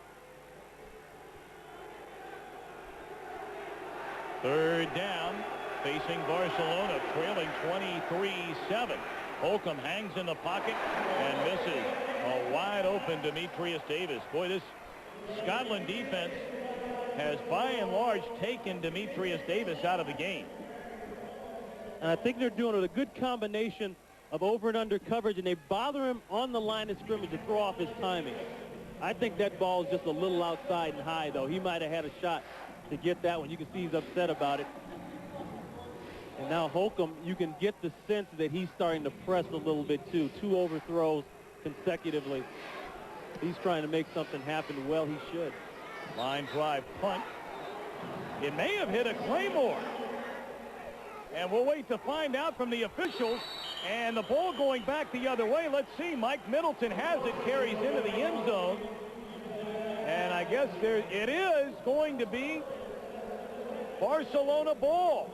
3rd down, facing Barcelona, trailing 23-7. Holcomb hangs in the pocket and misses a wide-open Demetrius Davis. Boy, this Scotland defense has, by and large, taken Demetrius Davis out of the game. And I think they're doing it with a good combination of over and under coverage, and they bother him on the line of scrimmage to throw off his timing. I think that ball is just a little outside and high, though. He might have had a shot to get that one. You can see he's upset about it. And now Holcomb, you can get the sense that he's starting to press a little bit too. 2 overthrows consecutively. He's trying to make something happen. Well, he should. Line drive punt. It may have hit a Claymore. And we'll wait to find out from the officials. And the ball going back the other way. Let's see. Mike Middleton has it, carries into the end zone. And I guess it is going to be Barcelona ball.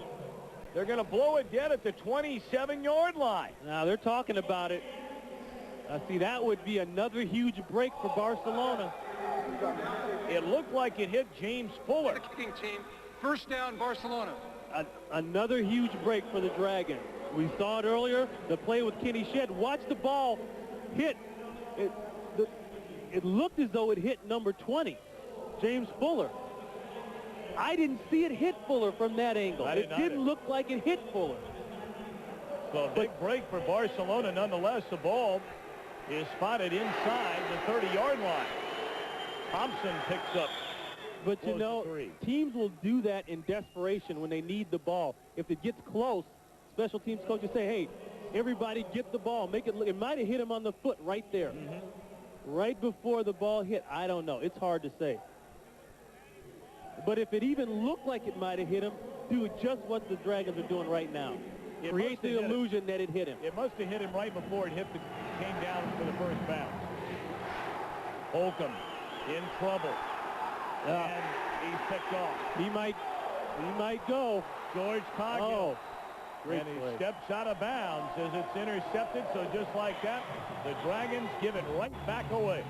They're going to blow it dead at the 27-yard line. Now they're talking about it. See, that would be another huge break for Barcelona. It looked like it hit James Fuller. The kicking team, first down, Barcelona. Another huge break for the Dragons. We saw it earlier, the play with Kenny Shedd. Watch the ball hit. It looked as though it hit number 20, James Fuller. I didn't see it hit Fuller from that angle. It didn't look like it hit Fuller. So a big break for Barcelona. Nonetheless, the ball is spotted inside the 30-yard line. Thompson picks up. But you know, teams will do that in desperation when they need the ball. If it gets close, special teams coaches say, hey, everybody get the ball. Make it. It might have hit him on the foot right there. Right before the ball hit. I don't know. It's hard to say. But if it even looked like it might have hit him, do just what the Dragons are doing right now. Create the illusion that it hit him. It must have hit him right before it came down for the first bounce. Holcomb in trouble. And he's picked off. He might go. George Coghill. Oh, great and he play. steps out of bounds as it's intercepted. So just like that, the Dragons give it right back away.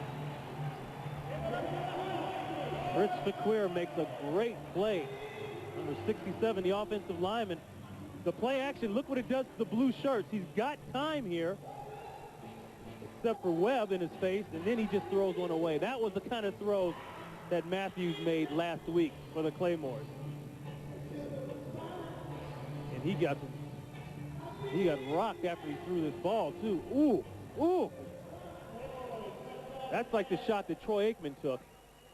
Rich Faquir makes a great play. Number 67, the offensive lineman. The play action, look what it does to the blue shirts. He's got time here, except for Webb in his face, and then he just throws one away. That was the kind of throws that Matthews made last week for the Claymores. And he got rocked after he threw this ball, too. Ooh. That's like the shot that Troy Aikman took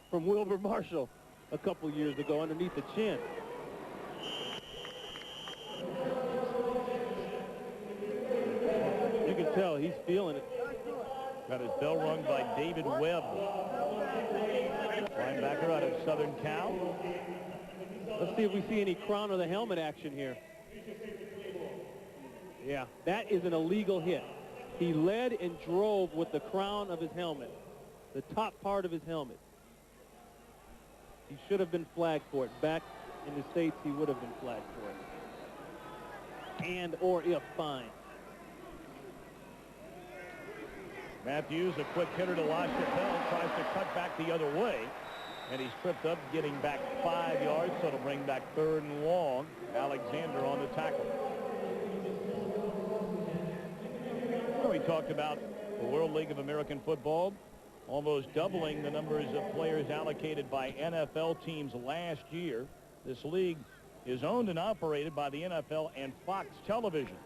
from Wilbur Marshall a couple years ago underneath the chin. You can tell he's feeling it. Got his bell rung by David Webb, linebacker out of Southern Cal. Let's see if we see any crown of the helmet action here. Yeah, that is an illegal hit. He led and drove with the crown of his helmet, the top part of his helmet. He should have been flagged for it. Back in the States, he would have been flagged for it. And or if fined. Matthews, a quick hitter to LaChapelle, tries to cut back the other way. And he's tripped up, getting back 5 yards, so it'll bring back 3rd and long. Alexander on the tackle. We talked about the World League of American Football almost doubling the numbers of players allocated by NFL teams last year. This league is owned and operated by the NFL and Fox Television.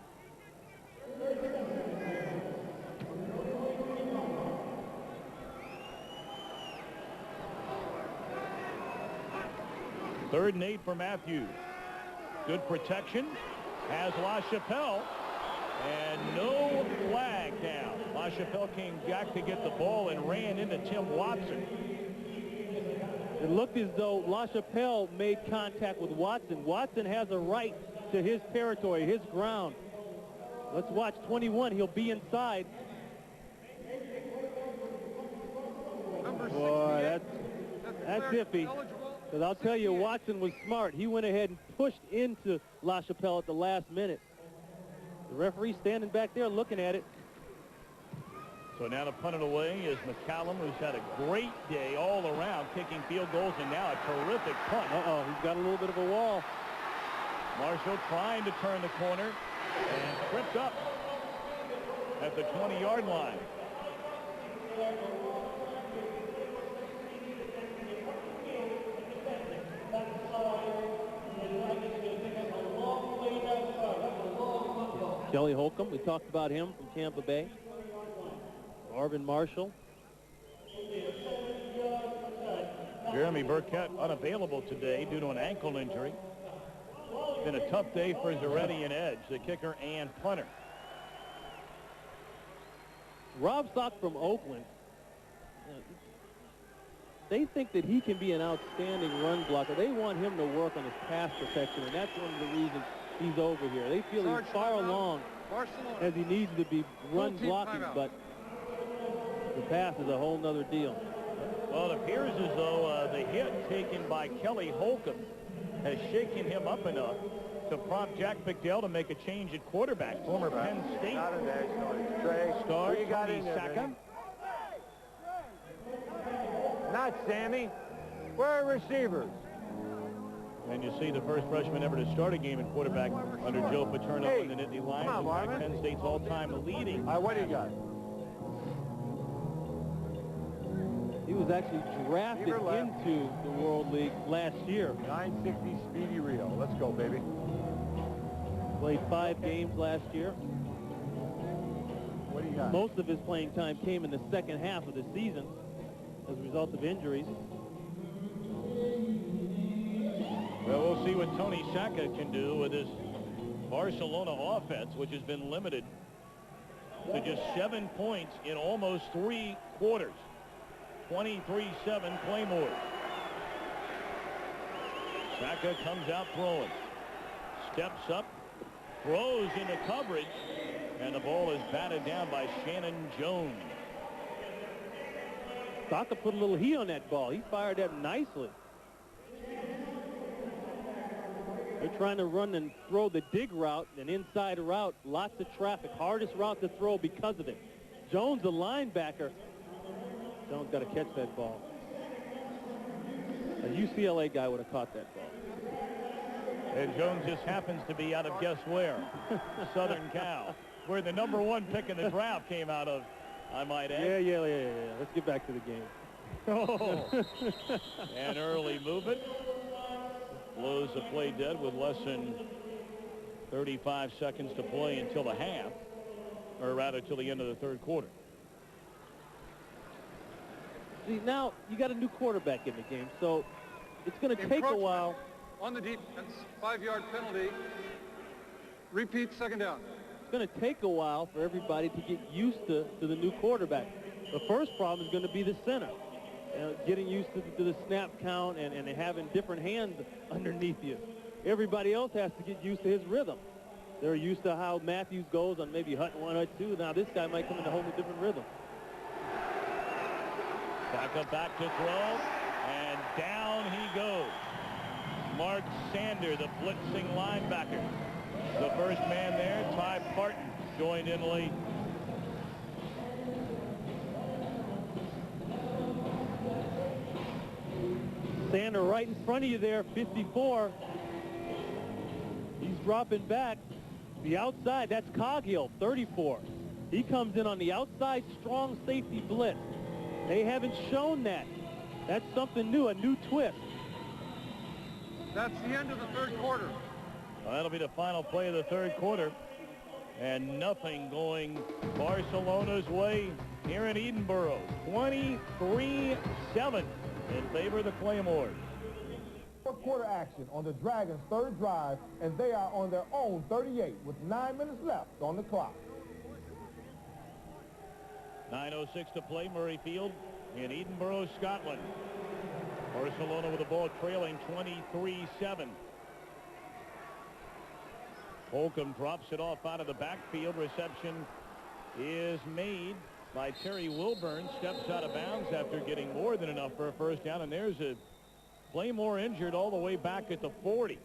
Third and 8 for Matthews. Good protection. Has LaChapelle. And no flag down. LaChapelle came back to get the ball and ran into Tim Watson. It looked as though LaChapelle made contact with Watson. Watson has a right to his territory, his ground. Let's watch 21. He'll be inside. Boy, that's iffy. Because I'll tell you, Watson was smart. He went ahead and pushed into LaChapelle at the last minute. The referee standing back there looking at it. So now to punt it away is McCallum, who's had a great day all around, kicking field goals, and now a terrific punt. He's got a little bit of a wall. Marshall trying to turn the corner and tripped up at the 20-yard line. Kelly Holcomb, we talked about him from Tampa Bay. Marvin Marshall. Jeremy Burkett unavailable today due to an ankle injury. It's been a tough day for Zaretti and Edge, the kicker and punter. Rob Stock from Oakland. They think that he can be an outstanding run blocker. They want him to work on his pass protection, and that's one of the reasons he's over here. They feel he's far along Barcelona. as he needs to be run blocking, but the pass is a whole nother deal. Well, it appears as though the hit taken by Kelly Holcomb has shaken him up enough to prompt Jack McDell to make a change at quarterback. Former Penn State Not in there. Trey. star Who you got Tony in there, Sacca. baby? Not Sammy. Where are receivers? And you see the first freshman ever to start a game at quarterback under Joe Paterno Hey, in the Nittany come Lions. on, In fact, Marvin. Penn State's all-time leading. What do you got? He was actually drafted Receiver left. into the World League last year. 960 Speedy Rio. Let's go, baby. Played 5 games last year. What do you got? Most of his playing time came in the second half of the season as a result of injuries. Well, we'll see what Tony Sacca can do with his Barcelona offense, which has been limited to just 7 points in almost 3 quarters. 23-7 Claymores. Sacca comes out throwing. Steps up, throws into coverage, and the ball is batted down by Shannon Jones. Sacca put a little heat on that ball. He fired that nicely. They're trying to run and throw the dig route, an inside route, lots of traffic, hardest route to throw because of it. Jones, the linebacker, Jones got to catch that ball. A UCLA guy would have caught that ball. And Jones just happens to be out of guess where? Southern Cal, where the #1 pick in the draft came out of, I might add. Yeah. Let's get back to the game. Oh. An early movement. Blows the play dead with less than 35 seconds to play until the half, or rather till the end of the third quarter. See, now you got a new quarterback in the game, so it's going to take a while. On the defense, 5-yard penalty. Repeat, second down. It's going to take a while for everybody to get used to the new quarterback. The first problem is going to be the center. Getting used to the snap count and having different hands underneath you. Everybody else has to get used to his rhythm. They're used to how Matthews goes on maybe Hut 1, Hut 2. Now this guy might come in a whole different rhythm. Sacca back to throw, and down he goes. Mark Sander, the blitzing linebacker. The first man there, Ty Parton, joined in late. Sander right in front of you there, 54. He's dropping back. The outside, that's Coghill, 34. He comes in on the outside strong safety blitz. They haven't shown that. That's something new, a new twist. That's the end of the third quarter. Well, that'll be the final play of the third quarter. And nothing going Barcelona's way here in Edinburgh. 23-7 in favor of the Claymores. Fourth quarter action on the Dragons' third drive, and they are on their own 38 with 9 minutes left on the clock. 9:06 to play, Murray Field in Edinburgh, Scotland. Barcelona with the ball trailing 23-7. Holcomb drops it off out of the backfield. Reception is made by Terry Wilburn. Steps out of bounds after getting more than enough for a first down. And there's a Claymore injured all the way back at the 40.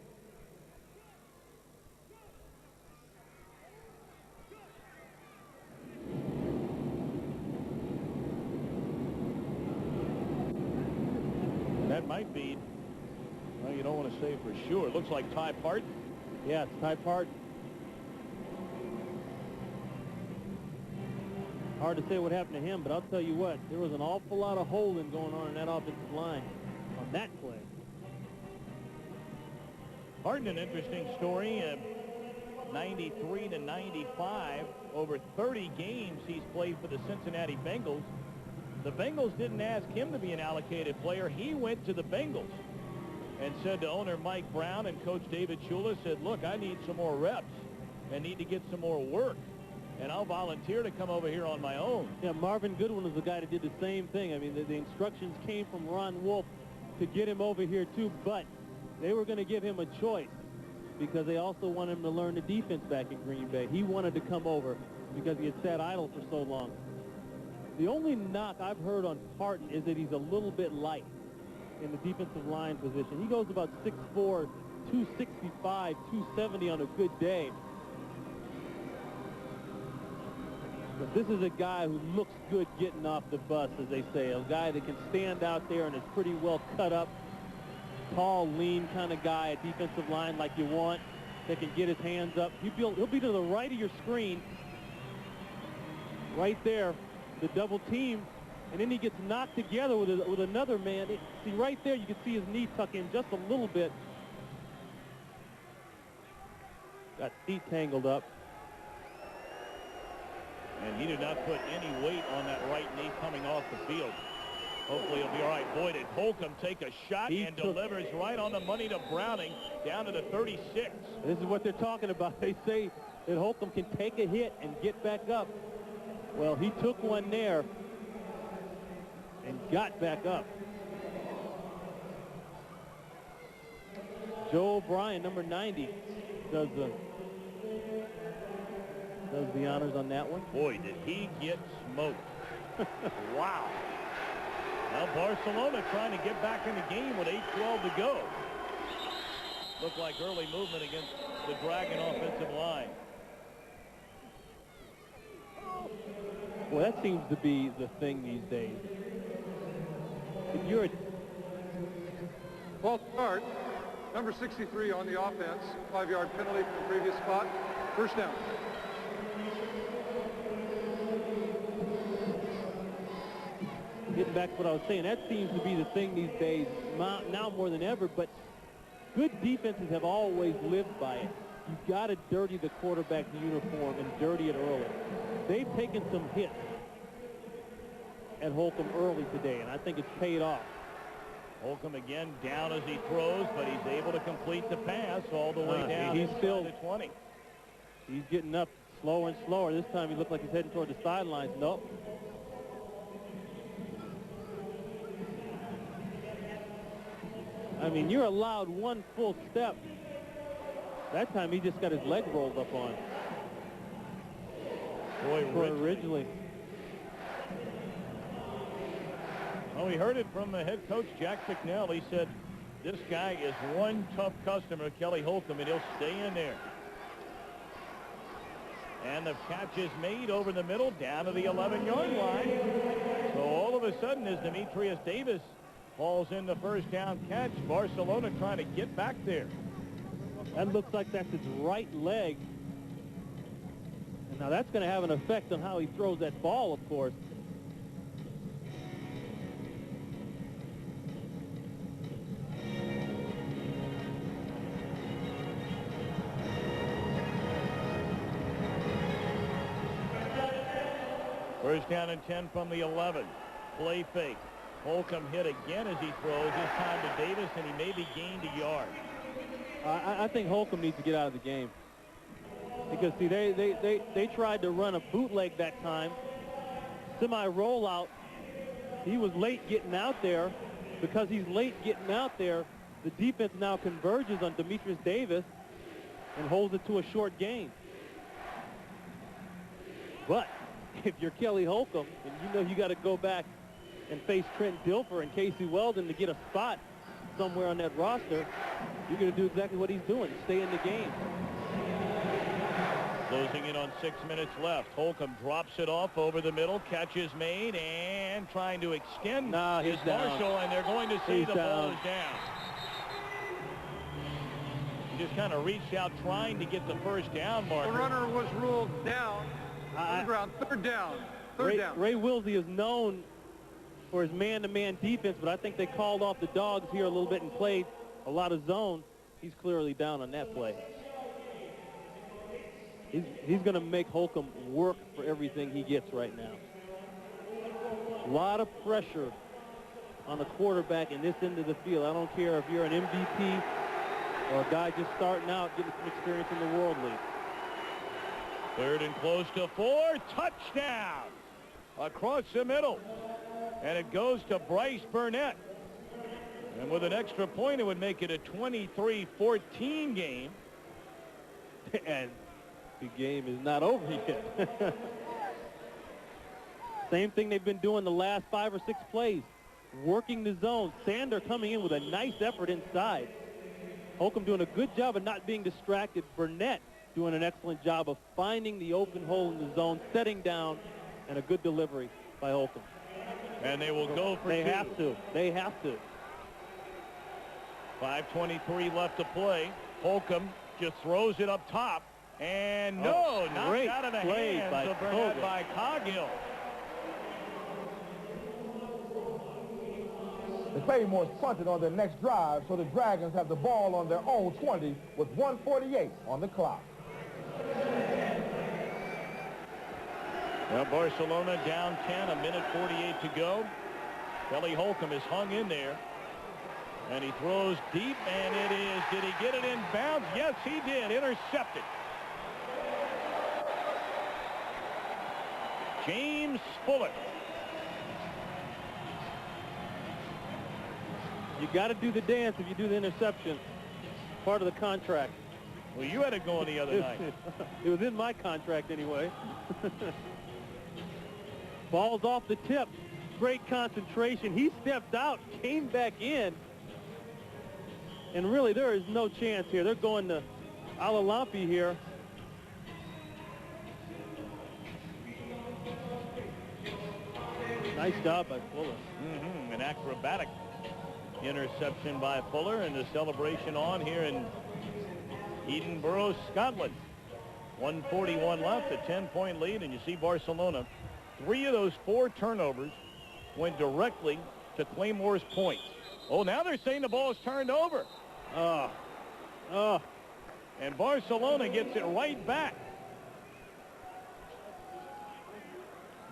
That might be, well, you don't want to say for sure. It looks like Ty Parton. Yeah, it's Ty Parton. Hard to say what happened to him, but I'll tell you what, there was an awful lot of holding going on in that offensive line on that play. Parton, an interesting story. 93 to 95, over 30 games he's played for the Cincinnati Bengals. The Bengals didn't ask him to be an allocated player. He went to the Bengals and said to owner Mike Brown and coach David Shula, said, look, I need some more reps and need to get some more work, and I'll volunteer to come over here on my own. Yeah, Marvin Goodwin was the guy that did the same thing. I mean, the instructions came from Ron Wolf to get him over here too, but they were going to give him a choice. because they also want him to learn the defense back in Green Bay. He wanted to come over because he had sat idle for so long. The only knock I've heard on Parton is that he's a little bit light in the defensive line position. He goes about 6'4", 265, 270 on a good day. But this is a guy who looks good getting off the bus, as they say. A guy that can stand out there and is pretty well cut up. Tall, lean kind of guy, a defensive line like you want, that can get his hands up. He'll be to the right of your screen, right there, the double team, and then he gets knocked together with another man. See, right there, you can see his knee tuck in just a little bit. Got feet tangled up. And he did not put any weight on that right knee coming off the field. Hopefully he'll be all right. Boy, did Holcomb take a shot and delivers right on the money to Browning down to the 36. This is what they're talking about. They say that Holcomb can take a hit and get back up. Well, he took one there and got back up. Joe O'Brien, number 90, does the honors on that one. Boy, did he get smoked. Wow. Now Barcelona trying to get back in the game with 8:12 to go. Looked like early movement against the Dragon offensive line. Well, that seems to be the thing these days. If you're a False start, number 63 on the offense, 5-yard penalty from the previous spot, first down. Getting back to what I was saying, that seems to be the thing these days, now more than ever, but good defenses have always lived by it. You've got to dirty the quarterback's uniform and dirty it early. They've taken some hits at Holcomb early today, and I think it's paid off. Holcomb again down as he throws, but he's able to complete the pass all the way down. He's still the 20. He's getting up slower and slower. This time he looked like he's heading toward the sidelines. Nope. I mean, you're allowed one full step. That time he just got his leg rolled up on. Boy, originally. Well, we heard it from the head coach, Jack McNell. He said, this guy is one tough customer, Kelly Holcomb, and he'll stay in there. And the catch is made over the middle, down to the 11-yard line. So all of a sudden, as Demetrius Davis falls in the first down catch, Barcelona trying to get back there. That looks like that's his right leg. And now that's going to have an effect on how he throws that ball, of course. First down and 10 from the 11. Play fake. Holcomb hit again as he throws, this time to Davis, and he maybe gained a yard. I think Holcomb needs to get out of the game. Because, see, they tried to run a bootleg that time. Semi-rollout. He was late getting out there. Because he's late getting out there, the defense now converges on Demetrius Davis and holds it to a short gain. But if you're Kelly Holcomb and you know you got to go back and face Trent Dilfer and Casey Weldon to get a spot somewhere on that roster, you're going to do exactly what he's doing, stay in the game. Closing in on 6 minutes left. Holcomb drops it off over the middle. Catch is made and trying to extend he's his down. Marshall, and they're going to say He's the down. ball is down. He just kind of reached out trying to get the first down marker. The runner was ruled down on the ground. Third down. Ray Wilsey is known for his man-to-man defense, but I think they called off the dogs here a little bit and played a lot of zone. He's clearly down on that play. He's going to make Holcomb work for everything he gets right now. A lot of pressure on the quarterback in this end of the field. I don't care if you're an MVP or a guy just starting out getting some experience in the World League. Third and close to 4. Touchdown across the middle. And it goes to Bryce Burnett. And with an extra point, it would make it a 23-14 game. And the game is not over yet. Same thing they've been doing the last 5 or 6 plays. Working the zone. Sander coming in with a nice effort inside. Holcomb doing a good job of not being distracted. Burnett doing an excellent job of finding the open hole in the zone, setting down, and a good delivery by Holcomb. And they will go for They two. have to. They have to. 5:23 left to play. Holcomb just throws it up top. And no, knocked great out of the play hands by of Burnett Koga. by Coghill. The Claymores punted on their next drive, so the Dragons have the ball on their own 20 with 1:48 on the clock. Well, Barcelona down 10, 1:48 to go. Kelly Holcomb is hung in there. And he throws deep, and it is. Did he get it in bounds? Yes, he did. Intercepted. James Fuller. You got to do the dance if you do the interception. Part of the contract. Well, you had it going the other night. It was in my contract anyway. Ball's off the tip. Great concentration. He stepped out, came back in. And really, there is no chance here. They're going to Alalampi here. Nice job by Fuller. An acrobatic interception by Fuller, and the celebration on here in Edinburgh, Scotland. 1:41 left, a 10-point lead, and you see Barcelona. 3 of those 4 turnovers went directly to Claymore's points. Oh, now they're saying the ball is turned over. And Barcelona gets it right back.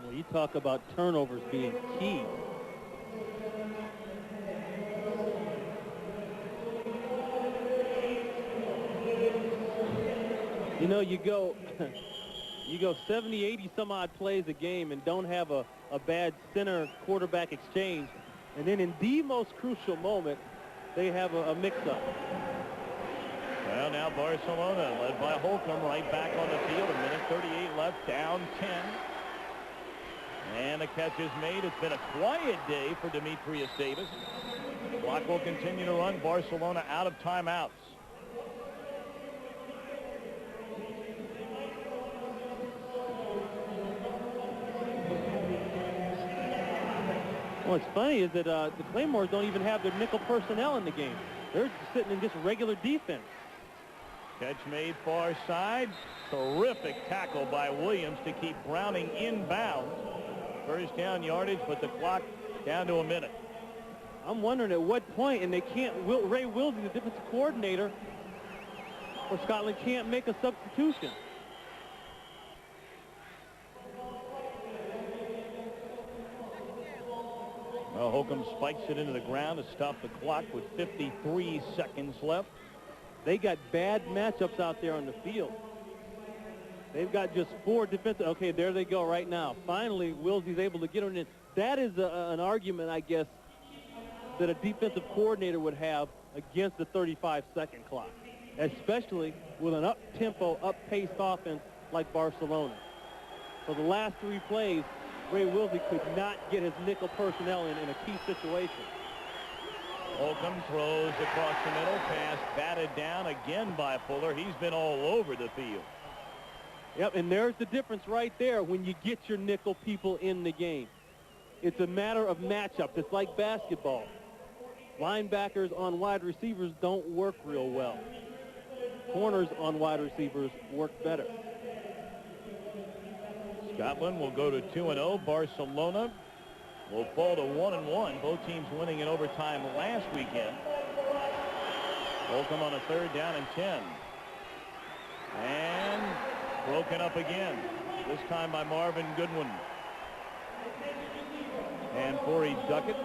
Well, you talk about turnovers being key. You know, you go 70, 80 some odd plays a game and don't have a bad center quarterback exchange. And then in the most crucial moment, they have a mix-up. Well, now Barcelona, led by Holcomb, right back on the field. 1:38 left, down 10. And the catch is made. It's been a quiet day for Demetrius Davis. Clock will continue to run. Barcelona out of timeouts. What's funny is that the Claymores don't even have their nickel personnel in the game. They're sitting in just regular defense. Catch made far side. Terrific tackle by Williams to keep Browning inbounds. First down yardage, but the clock down to a minute. I'm wondering at what point, and they can't, Ray Wilsey, the defensive coordinator for Scotland, can't make a substitution. Well, Holcomb spikes it into the ground to stop the clock with 53 seconds left. They got bad matchups out there on the field. They've got just 4 defensive. Okay, there they go right now. Finally, Wilsey's able to get them in. That is an argument, I guess, that a defensive coordinator would have against the 35-second clock, especially with an up-tempo, up-paced offense like Barcelona. For the last 3 plays, Ray Wilsey could not get his nickel personnel in a key situation. Holcomb throws across the middle. Pass batted down again by Fuller. He's been all over the field. Yep, and there's the difference right there when you get your nickel people in the game. It's a matter of matchups. It's like basketball. Linebackers on wide receivers don't work real well. Corners on wide receivers work better. Scotland will go to 2-0. Barcelona will fall to 1-1. Both teams winning in overtime last weekend. Holcomb on a 3rd down and 10. And broken up again. This time by Marvin Goodwin. And Corey Duckett.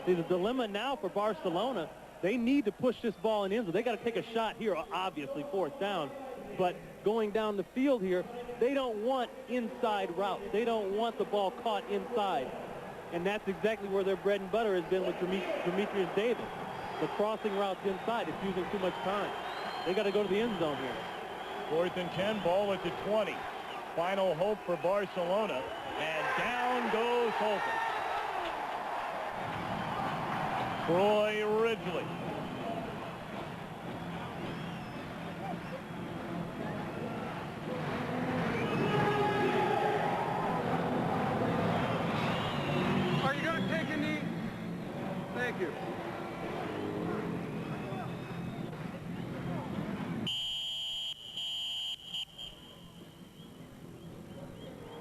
See, the dilemma now for Barcelona, they need to push this ball in the end zone. They got to take a shot here, obviously, 4th down. But going down the field here, they don't want inside routes. They don't want the ball caught inside. And that's exactly where their bread and butter has been with Demetrius Davis. The crossing routes inside, it's using too much time. They got to go to the end zone here. 4th and 10, ball at the 20. Final hope for Barcelona, and down goes Holcomb. Troy Ridgely. Are you going to take a knee? Thank you.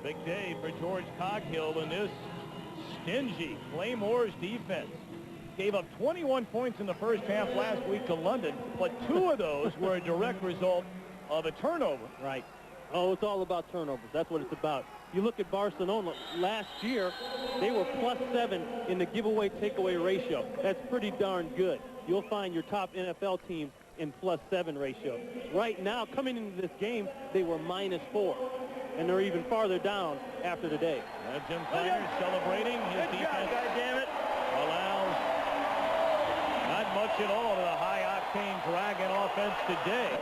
Big day for George Coghill in this stingy Claymores defense. Gave up 21 points in the first half last week to London, but 2 of those were a direct result of a turnover. Right. Oh, it's all about turnovers. That's what it's about. You look at Barcelona last year, they were +7 in the giveaway takeaway ratio. That's pretty darn good. You'll find your top NFL teams in +7 ratio. Right now, coming into this game, they were -4. And they're even farther down after today. Jim Kleiner celebrating his defense. Allows not much at all to the high-octane Dragon offense today.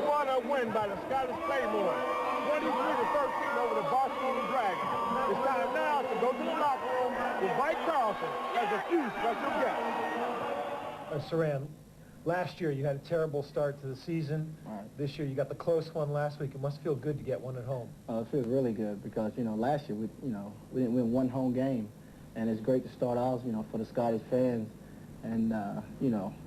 What a win by the Scottish Claymores. 23-13 over the Barcelona Dragons. It's time now to go to the locker room with Mike Carlson as a few special guests. Saran, last year you had a terrible start to the season. Right. This year you got the close one last week. It must feel good to get one at home. It feels really good because, last year we didn't win one home game, and it's great to start off, for the Scottish fans and,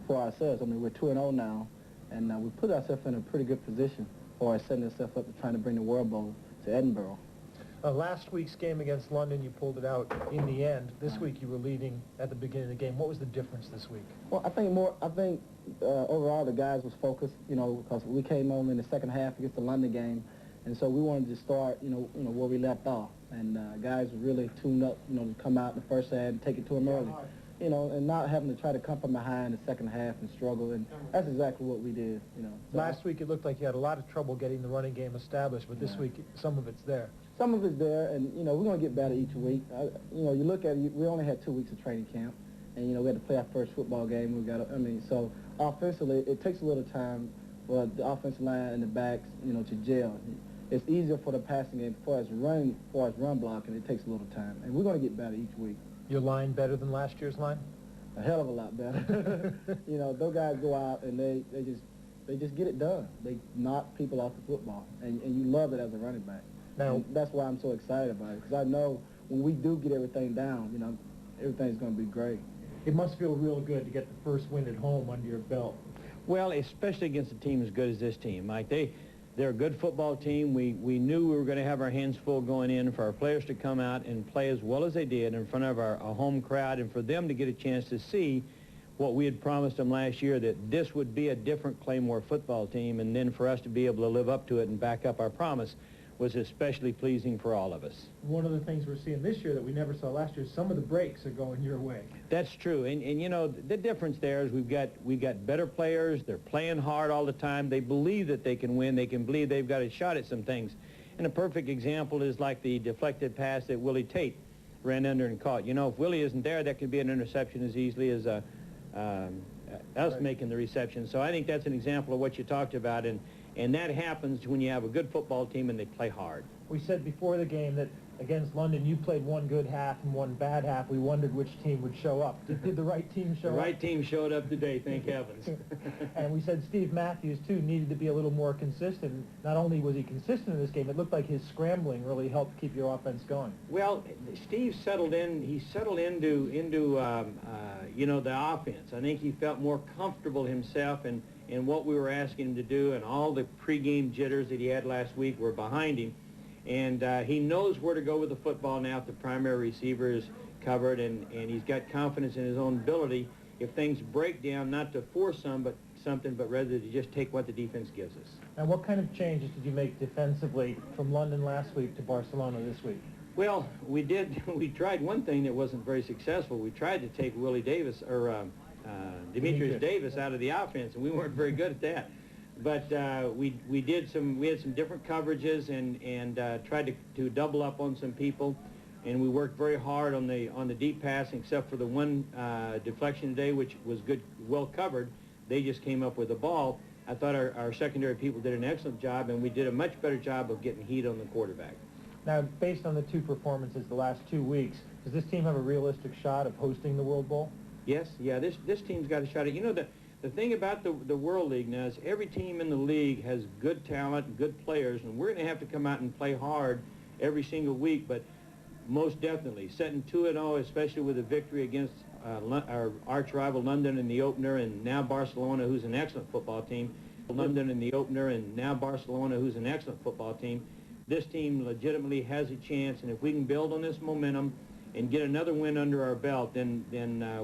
for ourselves. I mean, we're 2-0 now, and we put ourselves in a pretty good position for setting ourselves up to trying to bring the World Bowl to Edinburgh. Last week's game against London, you pulled it out in the end. This week you were leading at the beginning of the game. What was the difference this week? Well, I think overall the guys was focused, because we came on in the second half against the London game, and so we wanted to start, where we left off. And guys were really tuned up, to come out in the first half and take it to them early, and not having to try to come from behind the second half and struggle. And that's exactly what we did, So Last week it looked like you had a lot of trouble getting the running game established, but this week some of it's there. Some of it's there, and, we're going to get better each week. You look at it, we only had 2 weeks of training camp, and, we had to play our first football game. So offensively, it takes a little time for the offensive line and the backs, to gel. It's easier for the passing game. As far as run blocking, it takes a little time, and we're going to get better each week. Your line better than last year's line? A hell of a lot better. Those guys go out and they just get it done. They knock people off the football, and you love it as a running back. Now, and that's why I'm so excited about it, because I know when we do get everything down, everything's going to be great. It must feel real good to get the first win at home under your belt. Well, especially against a team as good as this team, Mike. They're a good football team. We knew we were going to have our hands full going in for our players to come out and play as well as they did in front of our home crowd, and for them to get a chance to see what we had promised them last year, that this would be a different Claymore football team, and then for us to be able to live up to it and back up our promise was especially pleasing for all of us. One of the things we're seeing this year that we never saw last year, some of the breaks are going your way. That's true, and the difference there is we've got better players. They're playing hard all the time. They believe that they can win. They can believe they've got a shot at some things. And a perfect example is like the deflected pass that Willie Tate ran under and caught. If Willie isn't there, that could be an interception as easily as us making the reception. So I think that's an example of what you talked about, and that happens when you have a good football team and they play hard. We said before the game that against London you played one good half and one bad half. We wondered which team would show up. Did the right team show up? The right team showed up today, thank heavens. And we said Steve Matthews, too, needed to be a little more consistent. Not only was he consistent in this game, it looked like his scrambling really helped keep your offense going. Well, Steve settled in. He settled into the offense. I think he felt more comfortable himself and what we were asking him to do, and all the pregame jitters that he had last week were behind him. And he knows where to go with the football now if the primary receiver is covered, and he's got confidence in his own ability if things break down, not to force something, but rather to just take what the defense gives us. And what kind of changes did you make defensively from London last week to Barcelona this week? Well, we tried one thing that wasn't very successful. We tried to take Willie Davis, or Demetrius Davis out of the offense, and we weren't very good at that. But we had some different coverages and tried to double up on some people, and we worked very hard on the deep passing, except for the one deflection today, which was well covered. They just came up with the ball. I thought our secondary people did an excellent job, and we did a much better job of getting heat on the quarterback. Now, based on the two performances the last 2 weeks, does this team have a realistic shot of hosting the World Bowl? Yes, yeah, this team's got a shot at, you know, the thing about the World League now is every team in the league has good talent and good players, and we're going to have to come out and play hard every single week, but most definitely setting 2-0, especially with a victory against our arch rival London in the opener, and now Barcelona, who's an excellent football team. London in the opener, and now Barcelona, who's an excellent football team. This team legitimately has a chance, and if we can build on this momentum and get another win under our belt, then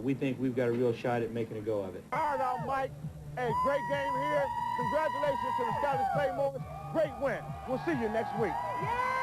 we think we've got a real shot at making a go of it. All right, now, Mike. Hey, great game here. Congratulations to the Scottish Claymores. Great win. We'll see you next week. Yeah!